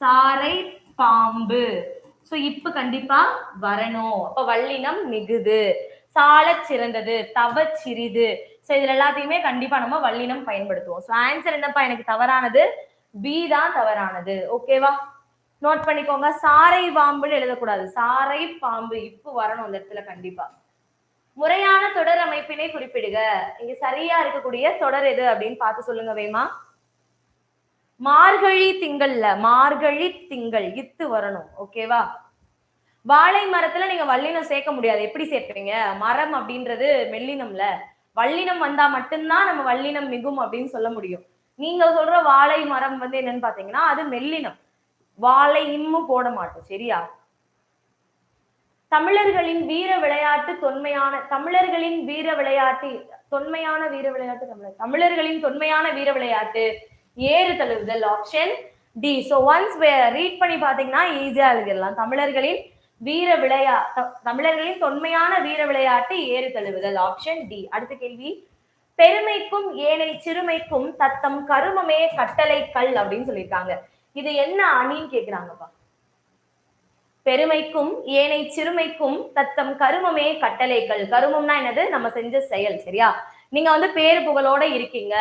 சாரை பாம்பு. சோ இப்ப கண்டிப்பா வரணும். அப்ப வல்லினம் மிகுது. சால சிறந்தது, தவ சிறிது. சோ இதுல எல்லாத்தையுமே கண்டிப்பா நம்ம வல்லினம் பயன்படுத்துவோம். சோ ஆன்சர் என்னப்பா எனக்கு தவறானது? பி தான் தவறானது. ஓகேவா? நோட் பண்ணிக்கோங்க. சாரை பாம்புன்னு எழுதக்கூடாது, சாரை பாம்பு. இப்ப வரணும் அந்த இடத்துல கண்டிப்பா. முறையான தொடர் அமைப்பினை குறிப்பிடுக. இங்க சரியா இருக்கக்கூடிய தொடர் எது அப்படின்னு பார்த்து சொல்லுங்க வேமா. மார்கழி திங்கள்ல, மார்கழி திங்கள் இத்து வரணும். ஓகேவா? வாழை மரத்துல நீங்க வல்லினம் சேர்க்க முடியாது. எப்படி சேர்ப்பீங்க? மரம் அப்படின்றது மெல்லினம்ல, வல்லினம் வந்தா மட்டும்தான் நம்ம வல்லினம் மிகும் அப்படின்னு சொல்ல முடியும். நீங்க சொல்ற வாழை மரம் வந்து என்னன்னு பாத்தீங்கன்னா அது மெல்லினம், வாழை இம்மு போட மாட்டோம். சரியா? தமிழர்களின் வீர விளையாட்டு தொன்மையான, தமிழர்களின் வீர விளையாட்டு, தொன்மையான வீர விளையாட்டு, தமிழர்களின் தொன்மையான வீர விளையாட்டு ஏறு தழுவுதல். Option D. So once read பண்ணி பாத்தீங்கன்னா ஈஸியா எழுதிடலாம். தமிழர்களின் வீர தமிழர்களின் தொன்மையான வீர விளையாட்டு ஏறு தழுவுதல். Option D. அடுத்த கேள்வி. பெருமைக்கும் ஏனை சிறுமைக்கும் தத்தம் கருமமே கட்டளை கல் அப்படின்னு சொல்லியிருக்காங்க. இது என்ன அணின்னு கேக்குறாங்கப்பா. பெருமைக்கும் ஏனை சிறுமைக்கும் தத்தம் கருமமே கட்டளைகள். கருமம்னா என்னது? நம்ம செஞ்ச செயல். சரியா? நீங்க வந்து பேரு புகழோட இருக்கீங்க,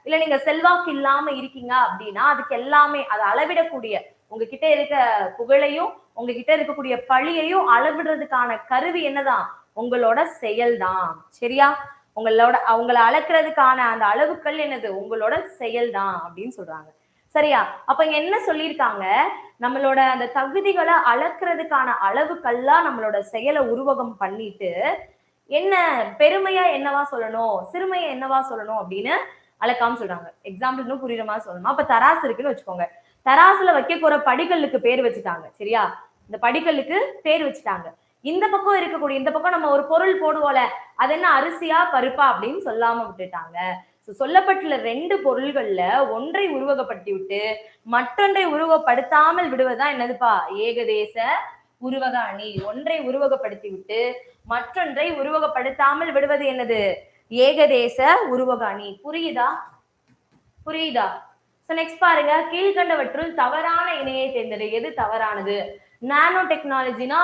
இல்ல நீங்க செல்வாக்கு இல்லாம இருக்கீங்க அப்படின்னா அதுக்கு எல்லாமே அதை அளவிடக்கூடிய, உங்ககிட்ட இருக்க புகழையும் உங்ககிட்ட இருக்கக்கூடிய பழியையும் அளவிடுறதுக்கான கருவி என்னதான்? உங்களோட செயல் தான். சரியா? அவங்களை அளக்குறதுக்கான அந்த அளவுகள் என்னது? உங்களோட செயல் தான் அப்படின்னு சொல்றாங்க. சரியா? அப்ப இங்க என்ன சொல்லியிருக்காங்க? நம்மளோட அந்த தகுதிகளை அளக்குறதுக்கான அளவுக்கெல்லாம் நம்மளோட செயலை உருவகம் பண்ணிட்டு என்ன பெருமையா என்னவா சொல்லணும், சிறுமையை என்னவா சொல்லணும் அப்படின்னு அளக்காம சொல்றாங்க. எக்ஸாம்பிள் இன்னும் புரியுற மாதிரி சொல்லணும். அப்ப தராசு இருக்குன்னு வச்சுக்கோங்க. தராசுல வைக்க போற படிக்கல்லுக்கு பேர் வச்சுட்டாங்க. சரியா? இந்த படிக்கல்லுக்கு பேர் வச்சுட்டாங்க. இந்த பக்கம் இருக்கக்கூடிய, இந்த பக்கம் நம்ம ஒரு பொருள் போடுவோல, அது என்ன அரிசியா பருப்பா அப்படின்னு சொல்லாம விட்டுட்டாங்க. சொல்லப்பட்டுள்ள ரெண்டு பொருள்கள்ல ஒன்றை உருவகப்படுத்தி விட்டு மற்றொன்றை உருவப்படுத்தாமல் விடுவதுதான் என்னதுப்பா? ஏகதேச உருவக அணி. ஒன்றை உருவகப்படுத்தி விட்டு மற்றொன்றை உருவகப்படுத்தாமல் விடுவது என்னது? ஏகதேச உருவக அணி. புரியுதா? புரியுதா? சோ நெக்ஸ்ட் பாருங்க. கீழ்கண்டவற்றுள் தவறான இணையை தேர்ந்தெடு. எது தவறானது? நானோ டெக்னாலஜினா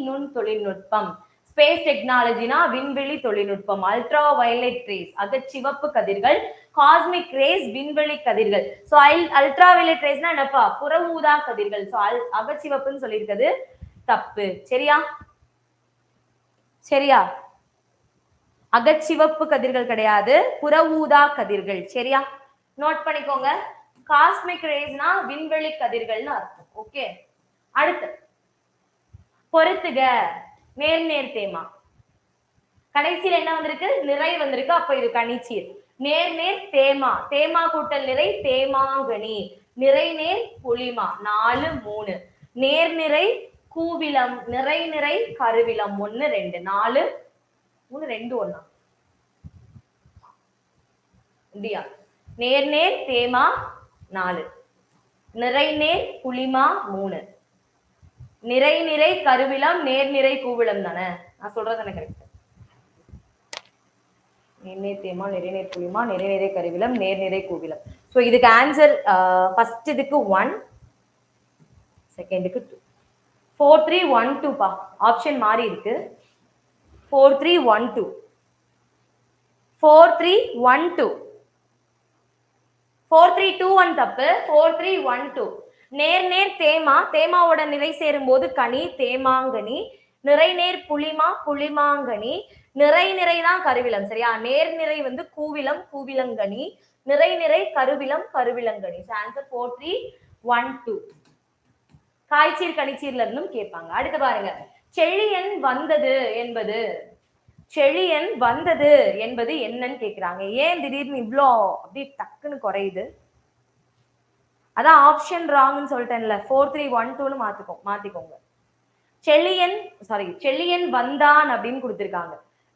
நுண் தொழில்நுட்பம், ஸ்பேஸ் டெக்னாலஜினா விண்வெளி தொழில்நுட்பம், அல்ட்ரா வயலட் ரேஸ் அகச்சிவப்பு கதிர்கள், காஸ்மிக் ரேஸ் விண்வெளி கதிர்கள். சோ அல்ட்ரா வயலட் ரேஸ்னா என்னப்பா? புற ஊதா கதிர்கள். சோ அகச்சிவப்புன்னு சொல்லியிருக்கிறது தப்பு. சரியா? சரியா? அகச்சிவப்பு கதிர்கள் கிடையாது, புற ஊதா கதிர்கள். சரியா? நோட் பண்ணிக்கோங்க. காஸ்மிக் ரேஸ்னா விண்வெளி கதிர்கள்னு அர்த்தம். ஓகே. அடுத்து பொறுத்துக. நேர் தேமா. கடைசியில் என்ன வந்திருக்கு? நிறை வந்திருக்கு. அப்ப இது கணிச்சீர். நேர் தேமா, தேமா கூட்டல் நிறை தேமாங்கனி. நிறை நேர் புளிமா 4 3. நேர்நிறை கூவிலம், நிறை கருவிலம் 1 2 4 3 2 1 இந்தியா. நேர் தேமா 4, நிறை புளிமா 3, நிறை கருவிலம், நேர்நிறை கூவிலம் தானே நான் சொல்றது எனக்கு கரெக்ட். நேர் தேமா, நிறை புளிமா, நிறை கருவிலம், நேர்நிறை கூவிலம். சோ இதுக்கு ஆன்சர் ஃபர்ஸ்ட் இதுக்கு 1, செகண்டுக்கு 2. 4 3 1 2 பா. ஆப்ஷன் மாறி இருக்கு. 4 3 1 2. 4312 4321 தப்பு. 4312 நேர் நேர் தேமா, தேமாவோட நிறை சேரும் போது கனி, தேமாங்கனி. நிறை நேர் புளிமா, புளிமாங்கனி. நிறை நிறை தான் கருவிலம், சரியா? நேர் நிறை வந்து கூவிலம், கூவிலங்கனி. நிறை நிறை கருவிலம், கருவிலங்கனி. ஆன்சர் 4312. காய்ச்சீர் கனிச்சீர்ல இருந்தும் கேட்பாங்க. அடுத்து பாருங்க, செழியன் வந்தது என்பது, செழியன் வந்தது என்பது என்னன்னு கேக்குறாங்க. ஏன் திடீர்னு இவ்வளோ அப்படி டக்குன்னு குறையுது? அதான் ஆப்ஷன் ராங்னு சொல்லிட்டேன்ல, 4312 மாத்திக்கோங்க. செழியன் செழியன் வந்தான் அப்படின்னு கொடுத்திருக்காங்க.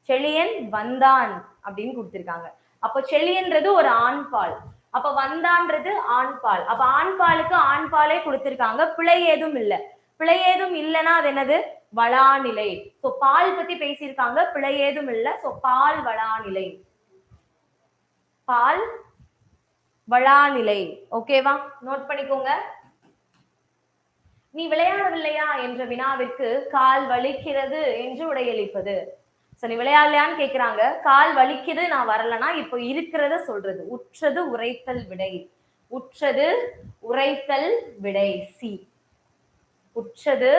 செழியன் வந்தான் அப்படின்னு கொடுத்திருக்காங்க. அப்போ செழியன்றது ஒரு ஆண் பால், அப்ப வந்தான்றது ஆண் பால். அப்ப ஆண் பாலுக்கு ஆண் பாலே கொடுத்திருக்காங்க, பிழை ஏதும் இல்ல. பிழை ஏதும் இல்லைன்னா அது என்னது? வளாநிலை. சோ பால் பத்தி பேசியிருக்காங்க, பிழை ஏதும் இல்ல. சோ பால் வளாநிலை, பால் வளாநிலை. ஓகேவா? நோட் பண்ணிக்கோங்க. நீ விளையாடவில்லையா என்ற வினாவிற்கு கால் வலிக்கிறது என்று உடையளிப்பது. சரி, விளையாடலையான்னு கேக்குறாங்க, கால் வலிக்குது நான் வரலனா இப்போ இருக்கிறத சொல்றது. உற்றது உரைத்தல் விடை, உற்றது உரைத்தல் விடை சி. உற்றது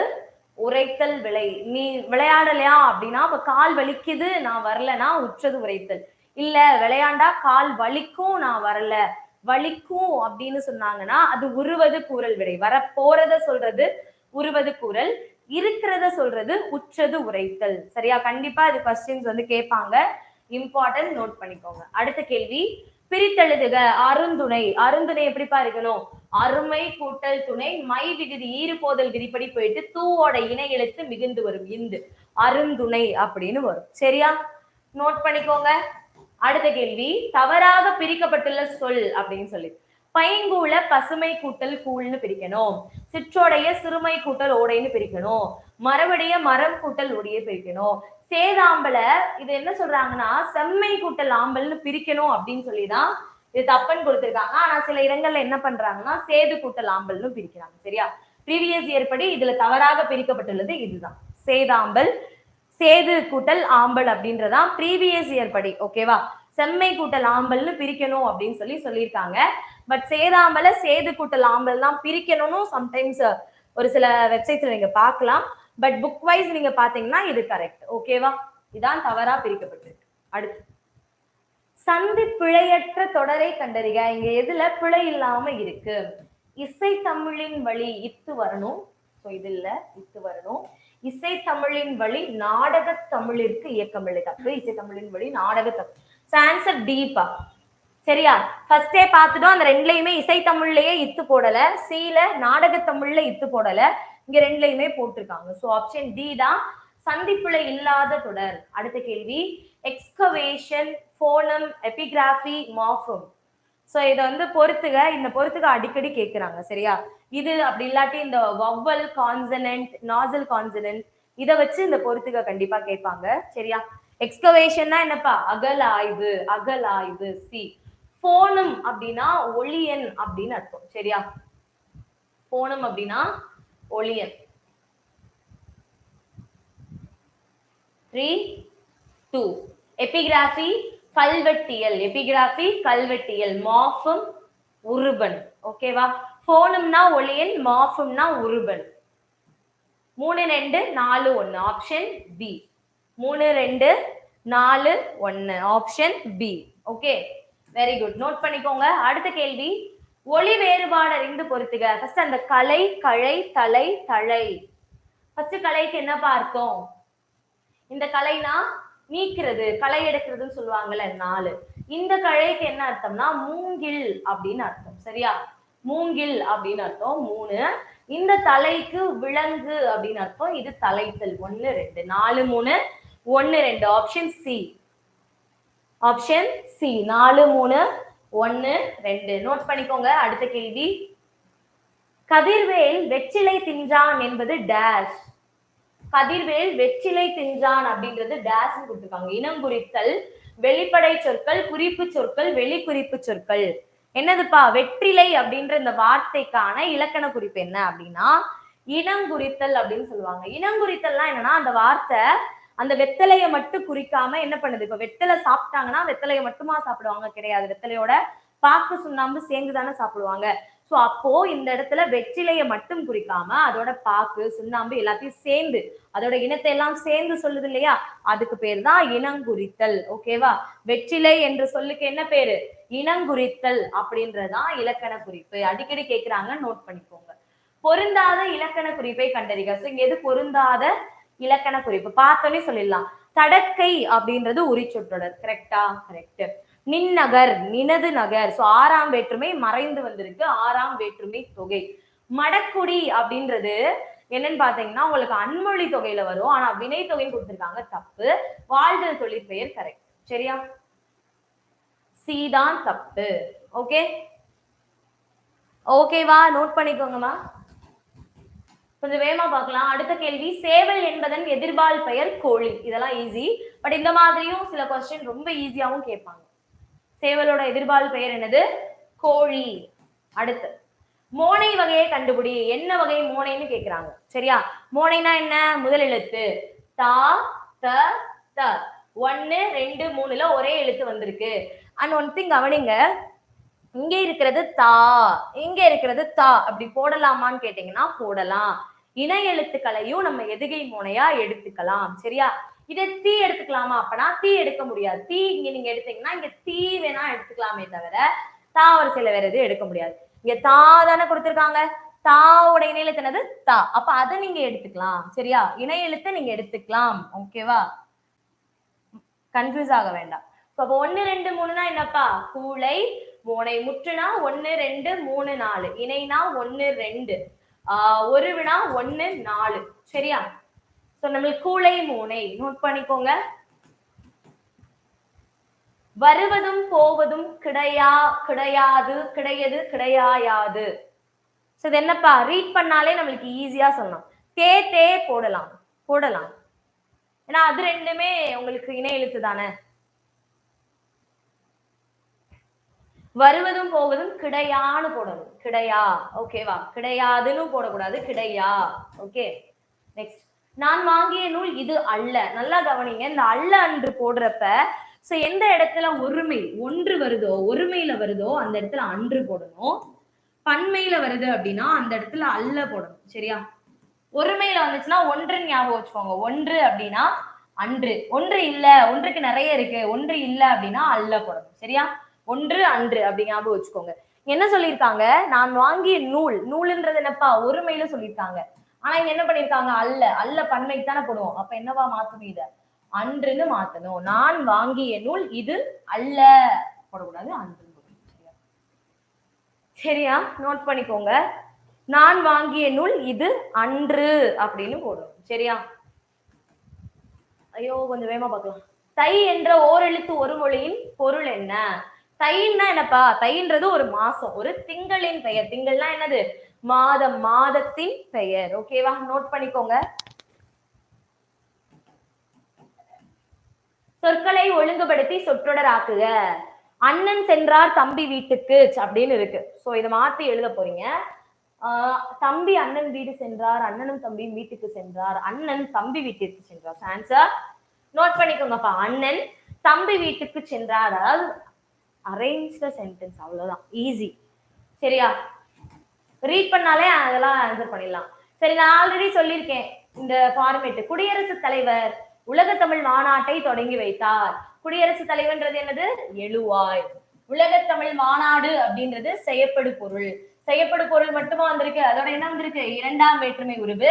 உரைத்தல் விடை. நீ விளையாடலையா அப்படின்னா அப்ப கால் வலிக்குது நான் வரலனா உற்றது உரைத்தல். இல்ல விளையாண்டா கால் வலிக்கும் நான் வரல, வலிக்கும் அப்படின்னு சொன்னாங்கன்னா அது உருவது கூறல் விடை. வர போறத சொல்றது உருவது கூறல், இருக்கிறத சொல்றது உற்றது உரைத்தல். சரியா? கண்டிப்பா இது क्वेश्चंस வந்து கேட்பாங்க, இம்பார்ட்டன்ட், நோட் பண்ணிக்கோங்க. அடுத்த கேள்வி, பிரித்தெழுதுக அருந்துணை. அருந்துணை எப்படிப்பா இருக்கணும்? அருமை கூட்டல் துணை, மை விகுதி ஈறுபோதல் விதிப்படி போயிட்டு தூவோட இணை எழுத்து மிகுந்து வரும், இந்து. அருந்துணை அப்படின்னு வரும். சரியா? நோட் பண்ணிக்கோங்க. அடுத்த கேள்வி, தவறாக பிரிக்கப்பட்டுள்ள சொல் அப்படின்னு சொல்லி, பைங்கூல பசுமை கூட்டல் கூழ்னு பிரிக்கணும், சிற்றோடைய சிறுமை கூட்டல் ஓடைன்னு பிரிக்கணும், மரபுடைய மரம் கூட்டல் ஒடிய பிரிக்கணும், சேதாம்பல இது என்ன சொல்றாங்கன்னா செம்மை கூட்டல் ஆம்பல்னு பிரிக்கணும் அப்படின்னு சொல்லிதான் இது தப்புன்னு கொடுத்திருக்காங்க. ஆனா சில இடங்கள்ல என்ன பண்றாங்கன்னா சேது கூட்டல் ஆம்பல்னு பிரிக்கிறாங்க. சரியா? ப்ரீவியஸ் இயர் படி இதுல தவறாக பிரிக்கப்பட்டுள்ளது இதுதான், சேதாம்பல், சேது கூட்டல் ஆம்பல் அப்படின்றதான் ப்ரீவியஸ் இயர் படி. ஓகேவா? செம்மை கூட்டல் ஆம்பல்னு பிரிக்கணும் அப்படின்னு சொல்லியிருக்காங்க. பட் சேதாம்பல சேது கூட்டல் ஆம்பல் தான் பிரிக்கணும்னு சம்டைம்ஸ் ஒரு சில வெப்சைட்ஸ்ல நீங்க பார்க்கலாம். பட் புக் வைஸ் நீங்க பாத்தீங்கன்னா இது கரெக்ட். ஓகேவா? இதான் தவறா பிரிக்கப்பட்டிருக்கு. அடுத்து, சந்தி பிழையற்ற தொடரை கண்டறிக. இங்க எதுல பிழை இல்லாம இருக்கு? இசை தமிழின் வழி இத்து வரணும். சோ இது இல்ல, இத்து வரணும். இசை தமிழின் வழி நாடக தமிழிற்கு இயக்கமில்லை, தப்பு. இசை தமிழின் வழி நாடக தமிழ். ஆன்சர் டீப்பா. சரியா? ஃபர்ஸ்டே பார்த்துட்டோம், அந்த ரெண்டுலயுமே இசை தமிழ்லயே இத்து போடல, சீல நாடக தமிழ்ல இத்து போடல, இங்க ரெண்டுலயுமே போட்டிருக்காங்க. சோ ஆப்ஷன் டி தான் சந்திப்பிழை இல்லாத தொடர். அடுத்த கேள்வி, எக்ஸ்கவேஷன், போனம், எபிகிராபி, மார்ஃபம். சோ இத வந்து பொறுத்துக, இந்த பொறுத்துக அடிக்கடி கேட்கிறாங்க. சரியா? இது அப்படி இல்லாட்டி இந்த வவ்வல் கான்சனன்ட், நாசல் கான்சனன்ட், இத வச்சு இந்த பொறுத்துக கண்டிப்பா கேட்பாங்க. சரியா? எக்ஸ்கவேஷன்னா என்னப்பா? அகலாய்வு, அகலாய்வு சி. போனம் அப்படின்னா ஒளியன் அப்படின்னு அர்த்தம். சரியா? போனம் அப்படின்னா ஒளியன். 3, 2. எபிகிராபி கல்வெட்டியல், எபிகிராபி கல்வெட்டியல், மார்ஃபம் உருபன். ஓகேவா? போனம்னா ஒளியன், மார்ஃபம்னா உருபன். 3, 2, 4, 1 option B. 3, 2, 4, 1 option B. Okay, very good, note பண்ணிக்கோங்க. அடுத்த கேள்வி, ஒளி வேறுபாடு அறிந்து பொறுத்துக. ஃபர்ஸ்ட் அந்த கலை, கழை, தலை, தழை. ஃபர்ஸ்ட் கலைக்கு என்னப்பா அர்த்தம்? இந்த கலைனா நீக்கிறது, களை எடுக்கிறதுன்னு சொல்லுவாங்கல்ல, 4. இந்த கழைக்கு என்ன அர்த்தம்னா மூங்கில் அப்படின்னு அர்த்தம். சரியா? மூங்கில் அப்படின்னு அர்த்தம் 3. இந்த தலைக்கு விலங்கு அப்படின்னு அர்த்தம், இது தலைத்தல். 1, 2, 4, 3, 1, 2 option C. Option C 4, 3, 1, 2 note பண்ணிக்கோங்க. அடுத்த கேள்வி, கதிர்வேல் வெற்றிலை தின்றான் என்பது டேஷ். கதிர்வேல் வெற்றிலை தின்றான் அப்படின்றது டேஷ் கொடுத்திருக்காங்க. இனம் குறித்தல், வெளிப்படை சொற்கள், குறிப்பு சொற்கள், வெளிக்குறிப்பு சொற்கள். என்னதுப்பா? வெற்றிலை அப்படின்ற இந்த வார்த்தைக்கான இலக்கண குறிப்பு என்ன அப்படின்னா இனங்குறித்தல் அப்படின்னு சொல்லுவாங்க. இனங்குறித்தல்னா என்னன்னா அந்த வார்த்தை அந்த வெத்தலையை மட்டும் குறிக்காம என்ன பண்ணுது, இப்ப வெத்தலை சாப்பிட்டாங்கன்னா வெத்தலையை மட்டுமா சாப்பிடுவாங்க? கிடையாது. வெத்தலையோட பாக்கு சுண்ணாம்பு சேர்ந்து தானே சாப்பிடுவாங்க. சோ அப்போ இந்த இடத்துல வெற்றிலையை மட்டும் குறிக்காம அதோட பாக்கு சுண்ணாம்பு எல்லாத்தையும் சேர்ந்து அதோட இனத்தை எல்லாம் சேர்ந்து சொல்லுது இல்லையா, அதுக்கு பேர் தான் இனங்குறித்தல். ஓகேவா? வெற்றிலை என்று சொல்லுக்கு என்ன பேரு? இனங்குறித்தல் அப்படின்றதான் இலக்கண குறிப்பு. அடிக்கடி கேட்கிறாங்க, நோட் பண்ணிக்கோங்க. பொருந்தாத இலக்கண குறிப்பை கண்டறிக. இங்க எது பொருந்தாத இலக்கண குறிப்பு? பார்த்தோன்னே சொல்லிடலாம். தடக்கை அப்படின்றது உரிச்சொற்றொடர். கரெக்டா? கரெக்ட். நின்னகர், நினது நகர். சோ 6ஆம் வேற்றுமை மறைந்து வந்திருக்கு. 6ஆம் வேற்றுமை தொகை. மடக்குடி அப்படின்றது என்னன்னு பாத்தீங்கன்னா உங்களுக்கு அன்மொழி தொகையில வரும். ஆனா வினை தொகைன்னு கொடுத்திருக்காங்க, தப்பு. வாழ்தல் தொழிற்பெயர் கரெக்ட். சரியா? சீதான் தப்பு. ஓகே, ஓகேவா? நோட் பண்ணிக்கோங்கம்மா. கொஞ்சம் வேகமா பார்க்கலாம். அடுத்த கேள்வி, சேவல் என்பதன் எதிர்பால் பெயர் கோழி. இதெல்லாம் ஈஸி. பட் இந்த மாதிரியும் சில கொஸ்டின் ரொம்ப ஈஸியாவும் கேட்பாங்க. சேவலோட எதிர்பால் பெயர் என்னது? கோழி. அடுத்து மோனை வகையை கண்டுபிடி. என்ன வகை மோனைன்னு கேக்குறாங்க. சரியா? மோனைனா என்ன? முதல் எழுத்து தா த த. 1 2 3ல ஒரே எழுத்து வந்திருக்கு. அண்ட் ஒன் திங் கவனிங்க, இங்க இருக்கிறது தா, இங்க இருக்கிறது தா. அப்படி போடலாமான்னு கேட்டீங்கன்னா போடலாம். இணை எழுத்துக்களையும் நம்ம எதுகை மோனையா எடுத்துக்கலாம். சரியா? இதை தீ எடுத்துக்கலாமா? அப்பனா தீ எடுக்க முடியாது. தீ இங்க நீங்க எடுத்தீங்கன்னா இங்க தீ வேணா எடுத்துக்கலாமே தவிர தா வரிசையில வேற எதுவும் எடுக்க முடியாது. இங்க தா தானே கொடுத்திருக்காங்க, தாவோட இணை எழுத்து என்னது? தா. அப்ப அதை நீங்க எடுத்துக்கலாம். சரியா? இணை எழுத்தை நீங்க எடுத்துக்கலாம். ஓகேவா? கன்ஃபியூஸ் ஆக வேண்டாம். அப்ப 1 2 3னா என்னப்பா? கூளை. மோனை முற்றுனா 1 2 3 4. இணைனா 1 2. ஒரு வினா 1 4. சரியா? நம்மளுக்கு கூளை மோனை நோட் பண்ணிக்கோங்க. வருவதும் போவதும் கிடையாது கிடையது கிடையாது. இது என்னப்பா? ரீட் பண்ணாலே நம்மளுக்கு ஈஸியா சொல்லலாம். தே போடலாம் போடலாம். ஏன்னா அது ரெண்டுமே உங்களுக்கு இணை எழுத்து தானே. வருவதும் போவதும் கிடையான்னு போடணும். கிடையா. ஓகேவா? கிடையாதுன்னு போடக்கூடாது, கிடையா. Okay, next. நான் வாங்கிய நூல் இது அல்ல. நல்லா கவனிங்க. இந்த அல்ல அன்று போடுறப்ப சோ எந்த இடத்துல ஒருமை ஒன்று வருதோ, ஒருமையில வருதோ அந்த இடத்துல அன்று போடணும். பன்மையில வருது அப்படின்னா அந்த இடத்துல அல்ல போடணும். சரியா? ஒருமையில வந்துச்சுன்னா ஒன்றுன்னு ஞாபகம் வச்சுக்கோங்க. ஒன்று அப்படின்னா அன்று. ஒன்று இல்ல, ஒன்றுக்கு நிறைய இருக்கு, ஒன்று இல்ல அப்படின்னா அல்ல போடணும். சரியா? ஒன்று அன்று அப்படி ஞாபகம் வச்சுக்கோங்க. என்ன சொல்லியிருக்காங்க? நான் வாங்கிய நூல். நூல்ன்றது என்னப்பா? ஒருமையில சொல்லியிருக்காங்க. ஆனா இங்க என்ன பண்ணிருக்காங்க? அல்ல. அல்ல பன்மைக்கு தானே போடுவோம். அப்ப என்னவா மாத்தணும்? இத அன்றுன்னு மாத்தணும். நான் வாங்கிய நூல் இது அல்ல போடக்கூடாது, அன்று. சரியா? நோட் பண்ணிக்கோங்க. நான் வாங்கிய நூல் இது அன்று அப்படின்னு போடணும். சரியா? ஐயோ, கொஞ்சம் வேகமா பார்க்கலாம். தை என்ற ஓரெழுத்து ஒரு மொழியின் பொருள் என்ன? தைன்னா என்னப்பா? தைன்றது ஒரு மாசம், ஒரு திங்களின் பெயர். திங்கள்னா என்னது? மாதம், மாதத்தின் பெயர். ஓகேவா? நோட் பண்ணிக்கோங்க. சொற்களை ஒழுங்குபடுத்தி சொற்றொடர் ஆக்குக. அண்ணன் சென்றார் தம்பி வீட்டுக்கு அப்படின்னு இருக்கு. சோ இதை மாத்தி எழுத போறீங்க. தம்பி அண்ணன் வீடு சென்றார், அண்ணனும் தம்பியும் வீட்டுக்கு சென்றார், அண்ணன் தம்பி வீட்டிற்கு சென்றார். ஆன்சர் நோட் பண்ணிக்கோங்கப்பா. அண்ணன் தம்பி வீட்டுக்கு சென்றார். அதாவது அரேஞ்ச்டு சென்டென்ஸ், அவ்வளவுதான், ஈஸி. சரியா? ரீட் பண்ணாலே அதெல்லாம் ஆன்சர் பண்ணிடலாம். சரி, நான் ஆல்ரெடி சொல்லியிருக்கேன் இந்த ஃபார்மேட். குடியரசுத் தலைவர் உலக தமிழ் மாநாட்டை தொடங்கி வைத்தார். குடியரசுத் தலைவர்ன்றது என்னது? எழுவாய். உலக தமிழ் மாநாடு அப்படின்றது செய்யப்படு பொருள். செய்யப்படு பொருள் மட்டுமா வந்திருக்கு? அதோட என்ன வந்திருக்கு? இரண்டாம் வேற்றுமை உருவு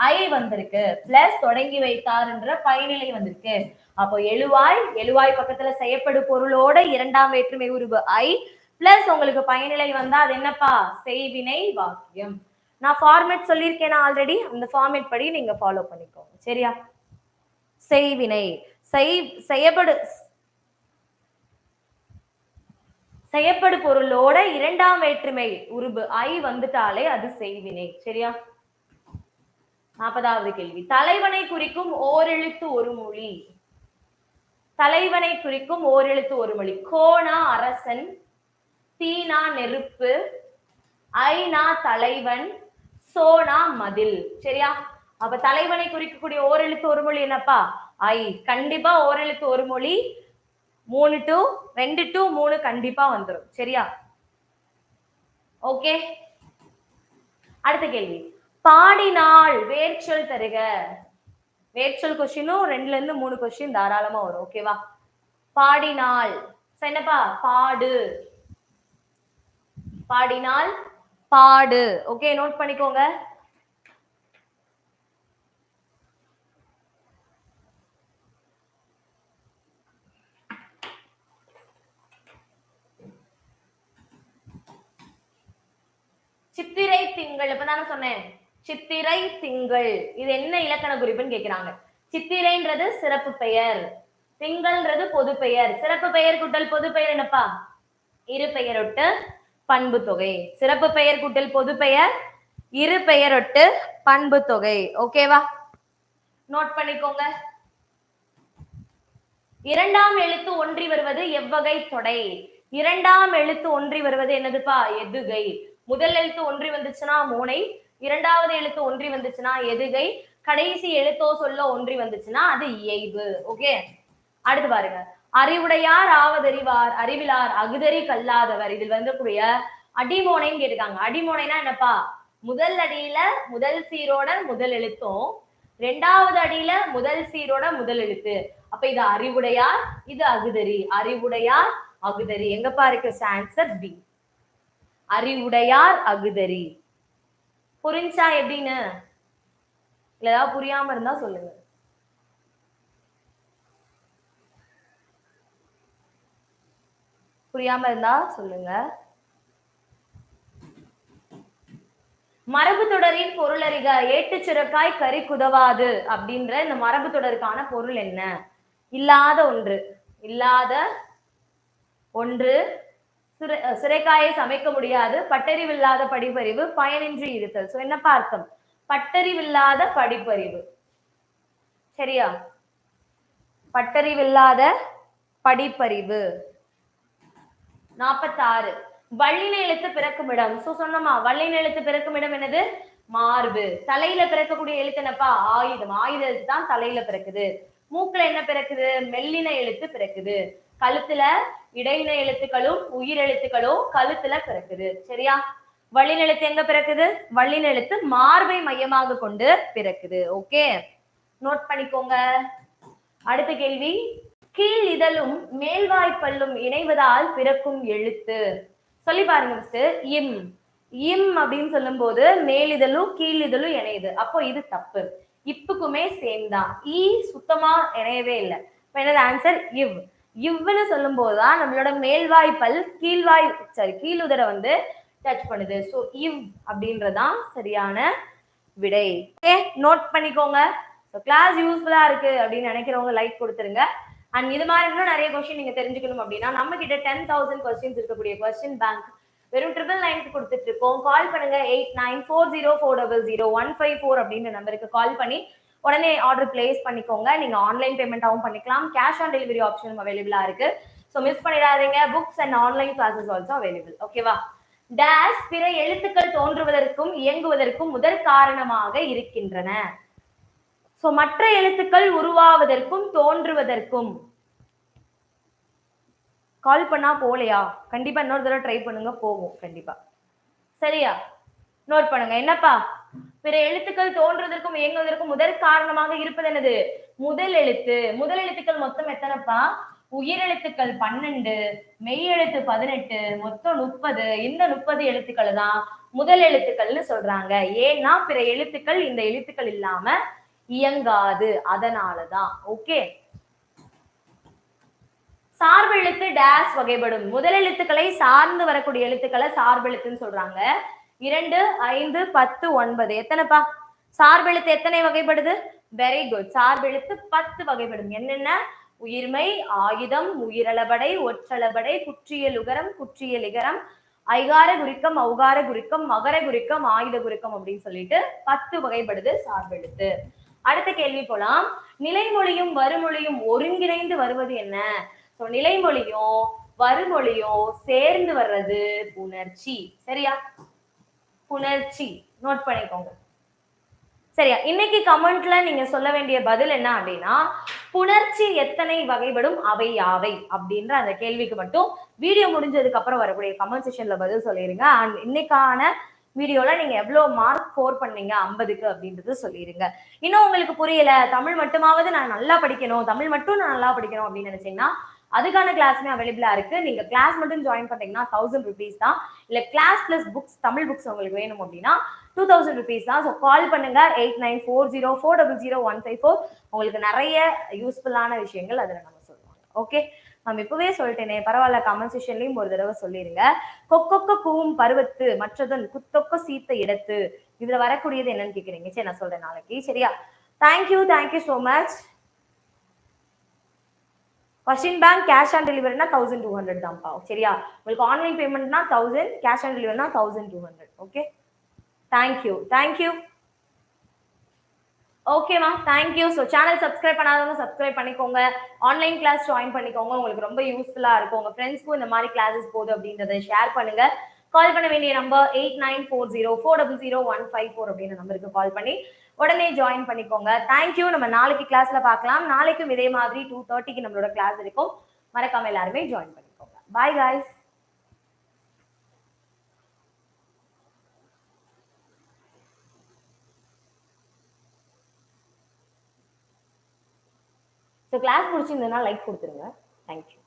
ஐ வந்திருக்கு. பிளஸ் தொடங்கி வைத்தார் என்ற பயனிலை வந்திருக்கு. அப்போ எழுவாய், எழுவாய் பக்கத்துல செய்யப்படு பொருளோட இரண்டாம் வேற்றுமை உருவு ஐ பிளஸ் உங்களுக்கு பயனிலை வந்தா அது என்னப்பா? செய்வினை வாக்கியம். நான் ஃபார்மேட் சொல்லியிருக்கேன் ஆல்ரெடி. அந்த ஃபார்மேட் படி நீங்க ஃபாலோ பண்ணிக்கோங்க. சரியா? செய்வினை செய்யப்படு பொருளோட இரண்டாம் வேற்றுமை உருபு ஐ வந்துட்டாலே அது செய்வினை. சரியா? 40வது கேள்வி. தலைவனை குறிக்கும் ஓரெழுத்து ஒரு மொழி. தலைவனை குறிக்கும் ஓரெழுத்து ஒரு மொழி. கோனா அரசன், தீனா நெருப்பு, ஐனா தலைவன், சோனா மதில். சரியா? அப்ப தலைவனை குறிக்கக்கூடிய ஓரெழுத்து ஒரு மொழி என்னப்பா? ஐ. கண்டிப்பா ஓரெழுத்து ஒரு மொழி 3 to 2 to 3 கண்டிப்பா வந்துரும். சரியா? ஓகே. அடுத்த கேள்வி. பாடினால் வேர்ச்சொல் தருக. வேர்ச்சொல் கொஸ்டினும் 2ல இருந்து 3 கொஸ்டின் தாராளமா வரும். ஓகேவா? பாடினால் என்னப்பா? பாடு. பாடினால் பாடு. ஓகே, நோட் பண்ணிக்கோங்க. சித்திரை திங்கள் இப்பதானே சொன்னேன். சித்திரை திங்கள் இது என்ன இலக்கண குறிப்புன்னு கேக்குறாங்க. சித்திரைன்றது சிறப்பு பெயர், திங்கள்ன்றது பொது பெயர். சிறப்பு பெயர் கூட்டல் பொது பெயர் என்னப்பா? இரு பெயரொட்டு பண்பு தொகை. சிறப்பு பெயர் கூட்டல் பொது பெயர் இரு பெயரொட்டு பண்பு தொகை. ஓகேவா? நோட் பண்ணிக்கோங்க. இரண்டாம் எழுத்து ஒன்றி வருவது எவ்வகை தொடை? இரண்டாம் எழுத்து ஒன்றி வருவது என்னதுப்பா? எதுகை. முதல் எழுத்து ஒன்றி வந்துச்சுன்னா மோனை, இரண்டாவது எழுத்து ஒன்றி வந்துச்சுன்னா எதுகை, கடைசி எழுத்தோ சொல்ல ஒன்றி வந்துச்சுன்னா அது இயைபு. ஓகே, அடுத்து பாருங்க. அறிவுடையார் ஆவதறிவார், அறிவிலார் அகுதறி கல்லாதவர். இதில் வந்துக்கூடிய அடிமோனைன்னு கேட்டுக்காங்க. அடிமோனைனா என்னப்பா? முதல் அடியில முதல் சீரோட முதல் எழுத்தும், ரெண்டாவது அடியில முதல் சீரோட முதல் எழுத்து. அப்ப இது அறிவுடையார், இது அகுதறி. அறிவுடையார் அகுதறி. எங்கப்பா இருக்கு? Answer B. அறிவுடையார் அகுதறி. புரிஞ்சா எப்படின்னு? இல்ல ஏதாவது புரியாம இருந்தா சொல்லுங்க. புரியாம இருந்தா சொல்லுங்க. மரபு தொடரின் பொருள் அறிக. ஏட்டு சுரக்காய் கறி குதவாது அப்படின்ற இந்த மரபு தொடருக்கான பொருள் என்ன? இல்லாத ஒன்று. இல்லாத ஒன்று, சுரைக்காயை சமைக்க முடியாது, பட்டறிவில்லாத படிப்பறிவு, பயனின்றி இருத்தல். சோ என்னப்பா அர்த்தம்? பட்டறிவில்லாத படிப்பறிவு. சரியா? பட்டறிவில்லாத படிப்பறிவு. 46. வள்ளின எழுத்து பிறக்கும் இடம். சோ சொன்னமா வள்ளின எழுத்து பிறக்கும் இடம் என்னது? மார்பு. தலையில பிறக்கக்கூடிய எழுத்து என்னப்பா? ஆயுதம். ஆயுத எழுத்து தான் தலையில பிறக்குது. மூக்குல என்ன பிறக்குது? மெல்லின எழுத்து பிறக்குது. கழுத்துல இடையின எழுத்துக்களும் உயிர் எழுத்துக்களும் கழுத்துல பிறக்குது. சரியா? வள்ளின எழுத்து எங்க பிறக்குது? வள்ளின எழுத்து மார்பை மையமாக கொண்டு பிறக்குது. ஓகே, நோட் பண்ணிக்கோங்க. அடுத்த கேள்வி. கீழ் இதழும் மேல்வாய்ப்பல்லும் இணைவதால் பிறக்கும் எழுத்து. சொல்லி பாருங்க மிஸ்டர். இம். இம் அப்படின்னு சொல்லும் போது மேலிதழும் கீழ் இதழும் இணையுது. அப்போ இது தப்பு. இப்புக்குமே சேம் தான். ஈ சுத்தமா இணையவே இல்லை. இப்ப என்னது ஆன்சர்? இவ். இவ்னு சொல்லும் போதுதான் நம்மளோட மேல்வாய்ப்பல் கீழுதர வந்து டச் பண்ணுது. ஸோ இவ் அப்படின்றதான் சரியான விடை. ஓகே, நோட் பண்ணிக்கோங்க. கிளாஸ் யூஸ்ஃபுல்லா இருக்கு அப்படின்னு நினைக்கிறவங்க லைக் கொடுத்துருங்க. அண்ட் இது மாதிரி இன்னும் நிறைய கொஸ்டின் நீங்க தெரிஞ்சுக்கணும் அப்படின்னா நம்ம கிட்ட 10,000 கொஸ்டின்ஸ் இருக்கக்கூடிய கொஸ்டின் பேங்க் வெறும் 999 கொடுத்துட்டு இருக்கோம். கால் பண்ணுங்க 8940400154 அப்படின்ற நம்பருக்கு கால் பண்ணி உடனே ஆர்டர் பிளேஸ் பண்ணிக்கோங்க. நீங்க ஆன்லைன் பேமெண்ட்டாகவும் பண்ணிக்கலாம். கேஷ் ஆன் டெலிவரி ஆப்ஷனும் அவைலபிளா இருக்கு. ஸோ மிஸ் பண்ணிடாதீங்க. Books and online classes also available. ஓகேவா? டேஷ் பிற எழுத்துக்கள் தோன்றுவதற்கும் இயங்குவதற்கும் முதற் காரணமாக இருக்கின்றன. சோ மற்ற எழுத்துக்கள் உருவாவதற்கும் தோன்றுவதற்கும். கால் பண்ணா போலையா? கண்டிப்பா இன்னொரு தடவை ட்ரை பண்ணுங்க, போகும் கண்டிப்பா. சரியா? நோட் பண்ணுங்க. என்னப்பா? பிற எழுத்துக்கள் தோன்றுவதற்கும் இயங்குவதற்கும் முதற் காரணமாக இருப்பது என்னது? முதல் எழுத்து. முதல் எழுத்துக்கள் மொத்தம் எத்தனைப்பா? உயிரெழுத்துக்கள் 12, மெய் எழுத்து 18, மொத்தம் 30. இந்த 30 எழுத்துக்கள் தான் முதல் எழுத்துக்கள்னு சொல்றாங்க. ஏன்னா பிற எழுத்துக்கள் இந்த எழுத்துக்கள் இல்லாம இயங்காது. அதனாலதான். ஓகே, சார்பெழுத்து டேஷ் வகைப்படும். முதல் எழுத்துக்களை சார்ந்து வரக்கூடிய எழுத்துக்களை சார்பெழுத்துன்னு சொல்றாங்க. 2, 5, 10, 9 எத்தனைப்பா? சார்பெழுத்து எத்தனை வகைப்படுது? Very good. சார்பெழுத்து 10 வகைப்படும். என்னென்ன? உயிர்மை, ஆயுதம், உயிரளபடை, ஒற்றளபடை, குற்றியல் உகரம், குற்றியல் இகரம், ஐகார குரிக்கம், ஔகார குரிக்கம், மகர குரிக்கம், ஆயுத குரிக்கம் அப்படின்னு சொல்லிட்டு 10 வகைப்படுது சார்பெழுத்து. அடுத்த கேள்வி போலாம். நிலைமொழியும் வருமொழியும் ஒருங்கிணைந்து வருவது என்ன? நிலைமொழியும் வருமொழியும் சேர்ந்து வர்றது புணர்ச்சி. சரியா? புணர்ச்சி. நோட் பண்ணிக்கோங்க. சரியா? இன்னைக்கு கமெண்ட்ல நீங்க சொல்ல வேண்டிய பதில் என்ன அப்படின்னா, புணர்ச்சி எத்தனை வகைப்படும்? அவை யாவை? அப்படின்ற அந்த கேள்விக்கு மட்டும் வீடியோ முடிஞ்சதுக்கு அப்புறம் வரக்கூடிய கமெண்ட் செக்ஷன்ல பதில் சொல்லிருங்க. அண்ட் இன்னைக்கான வீடியோல நீங்க எவ்வளவு மார்க் ஸ்கோர் பண்ணீங்க 50க்கு அப்படின்றது சொல்லிருங்க. இன்னும் உங்களுக்கு புரியல, தமிழ் மட்டுமாவது நான் நல்லா படிக்கணும், தமிழ் மட்டும் நான் நல்லா படிக்கணும் அப்படின்னு நினைச்சீங்கன்னா, அதுக்கான கிளாஸுமே அவைலபிளா இருக்கு. நீங்க கிளாஸ் மட்டும் ஜாயின் பண்ணீங்கன்னா 1000 rupees தான். இல்ல class plus books, Tamil books உங்களுக்கு வேணும் அப்படின்னா 2000 rupees தான். ஸோ கால் பண்ணுங்க 8940400154. உங்களுக்கு நிறைய யூஸ்ஃபுல்லான விஷயங்கள் அதுல நம்ம சொல்லுவாங்க. ஓகே, நம்ம இப்பவே சொல்லிட்டேனே, பரவாயில்ல, கமெண்ட் செக்ஷன்லயும் ஒரு தடவை சொல்லிருங்க. கொக்கொக்க கூவும் பருவத்து மற்றதன் குத்தொக்க சீத்த இடத்து, இதுல வரக்கூடியது என்னன்னு கேக்குறீங்க. சரி, நான் சொல்றேன் நாளைக்கு. சரியா? Thank you so much. Question bank cash on டெலிவரினா 1200 தான்ப்பா. சரியா? உங்களுக்கு ஆன்லைன் பேமெண்ட்னா 1000, கேஷ் ஆன் டெலிவரினா 1200. Okay, thank you. ஓகேமா, தேங்க்யூ. ஸோ சேனல் சப்ஸ்கிரைப் பண்ணாதவங்க சப்ஸ்கிரைப் பண்ணிக்கோங்க. ஆன்லைன் கிளாஸ் ஜாயின் பண்ணிக்கோங்க. உங்களுக்கு ரொம்ப யூஸ்ஃபுல்லா இருக்கும். உங்க ஃப்ரெண்ட்ஸ்க்கும் இந்த மாதிரி கிளாஸஸ் போகுது அப்படின்றத ஷேர் பண்ணுங்க. கால் பண்ண வேண்டிய நம்பர் 8940400154 அப்படின்ற நம்பருக்கு கால் பண்ணி உடனே ஜாயின் பண்ணிக்கோங்க. தேங்க்யூ. நம்ம நாளைக்கு கிளாஸ்ல பார்க்கலாம். நாளைக்கும் இதே மாதிரி 2:30க்கு நம்மளோட கிளாஸ் இருக்கும். மறக்காம எல்லாருமே ஜாயின் பண்ணிக்கோங்க. Bye guys. ஸோ கிளாஸ் முடிச்சிருந்ததுன்னா லைக் கொடுத்துருங்க. தேங்க்யூ.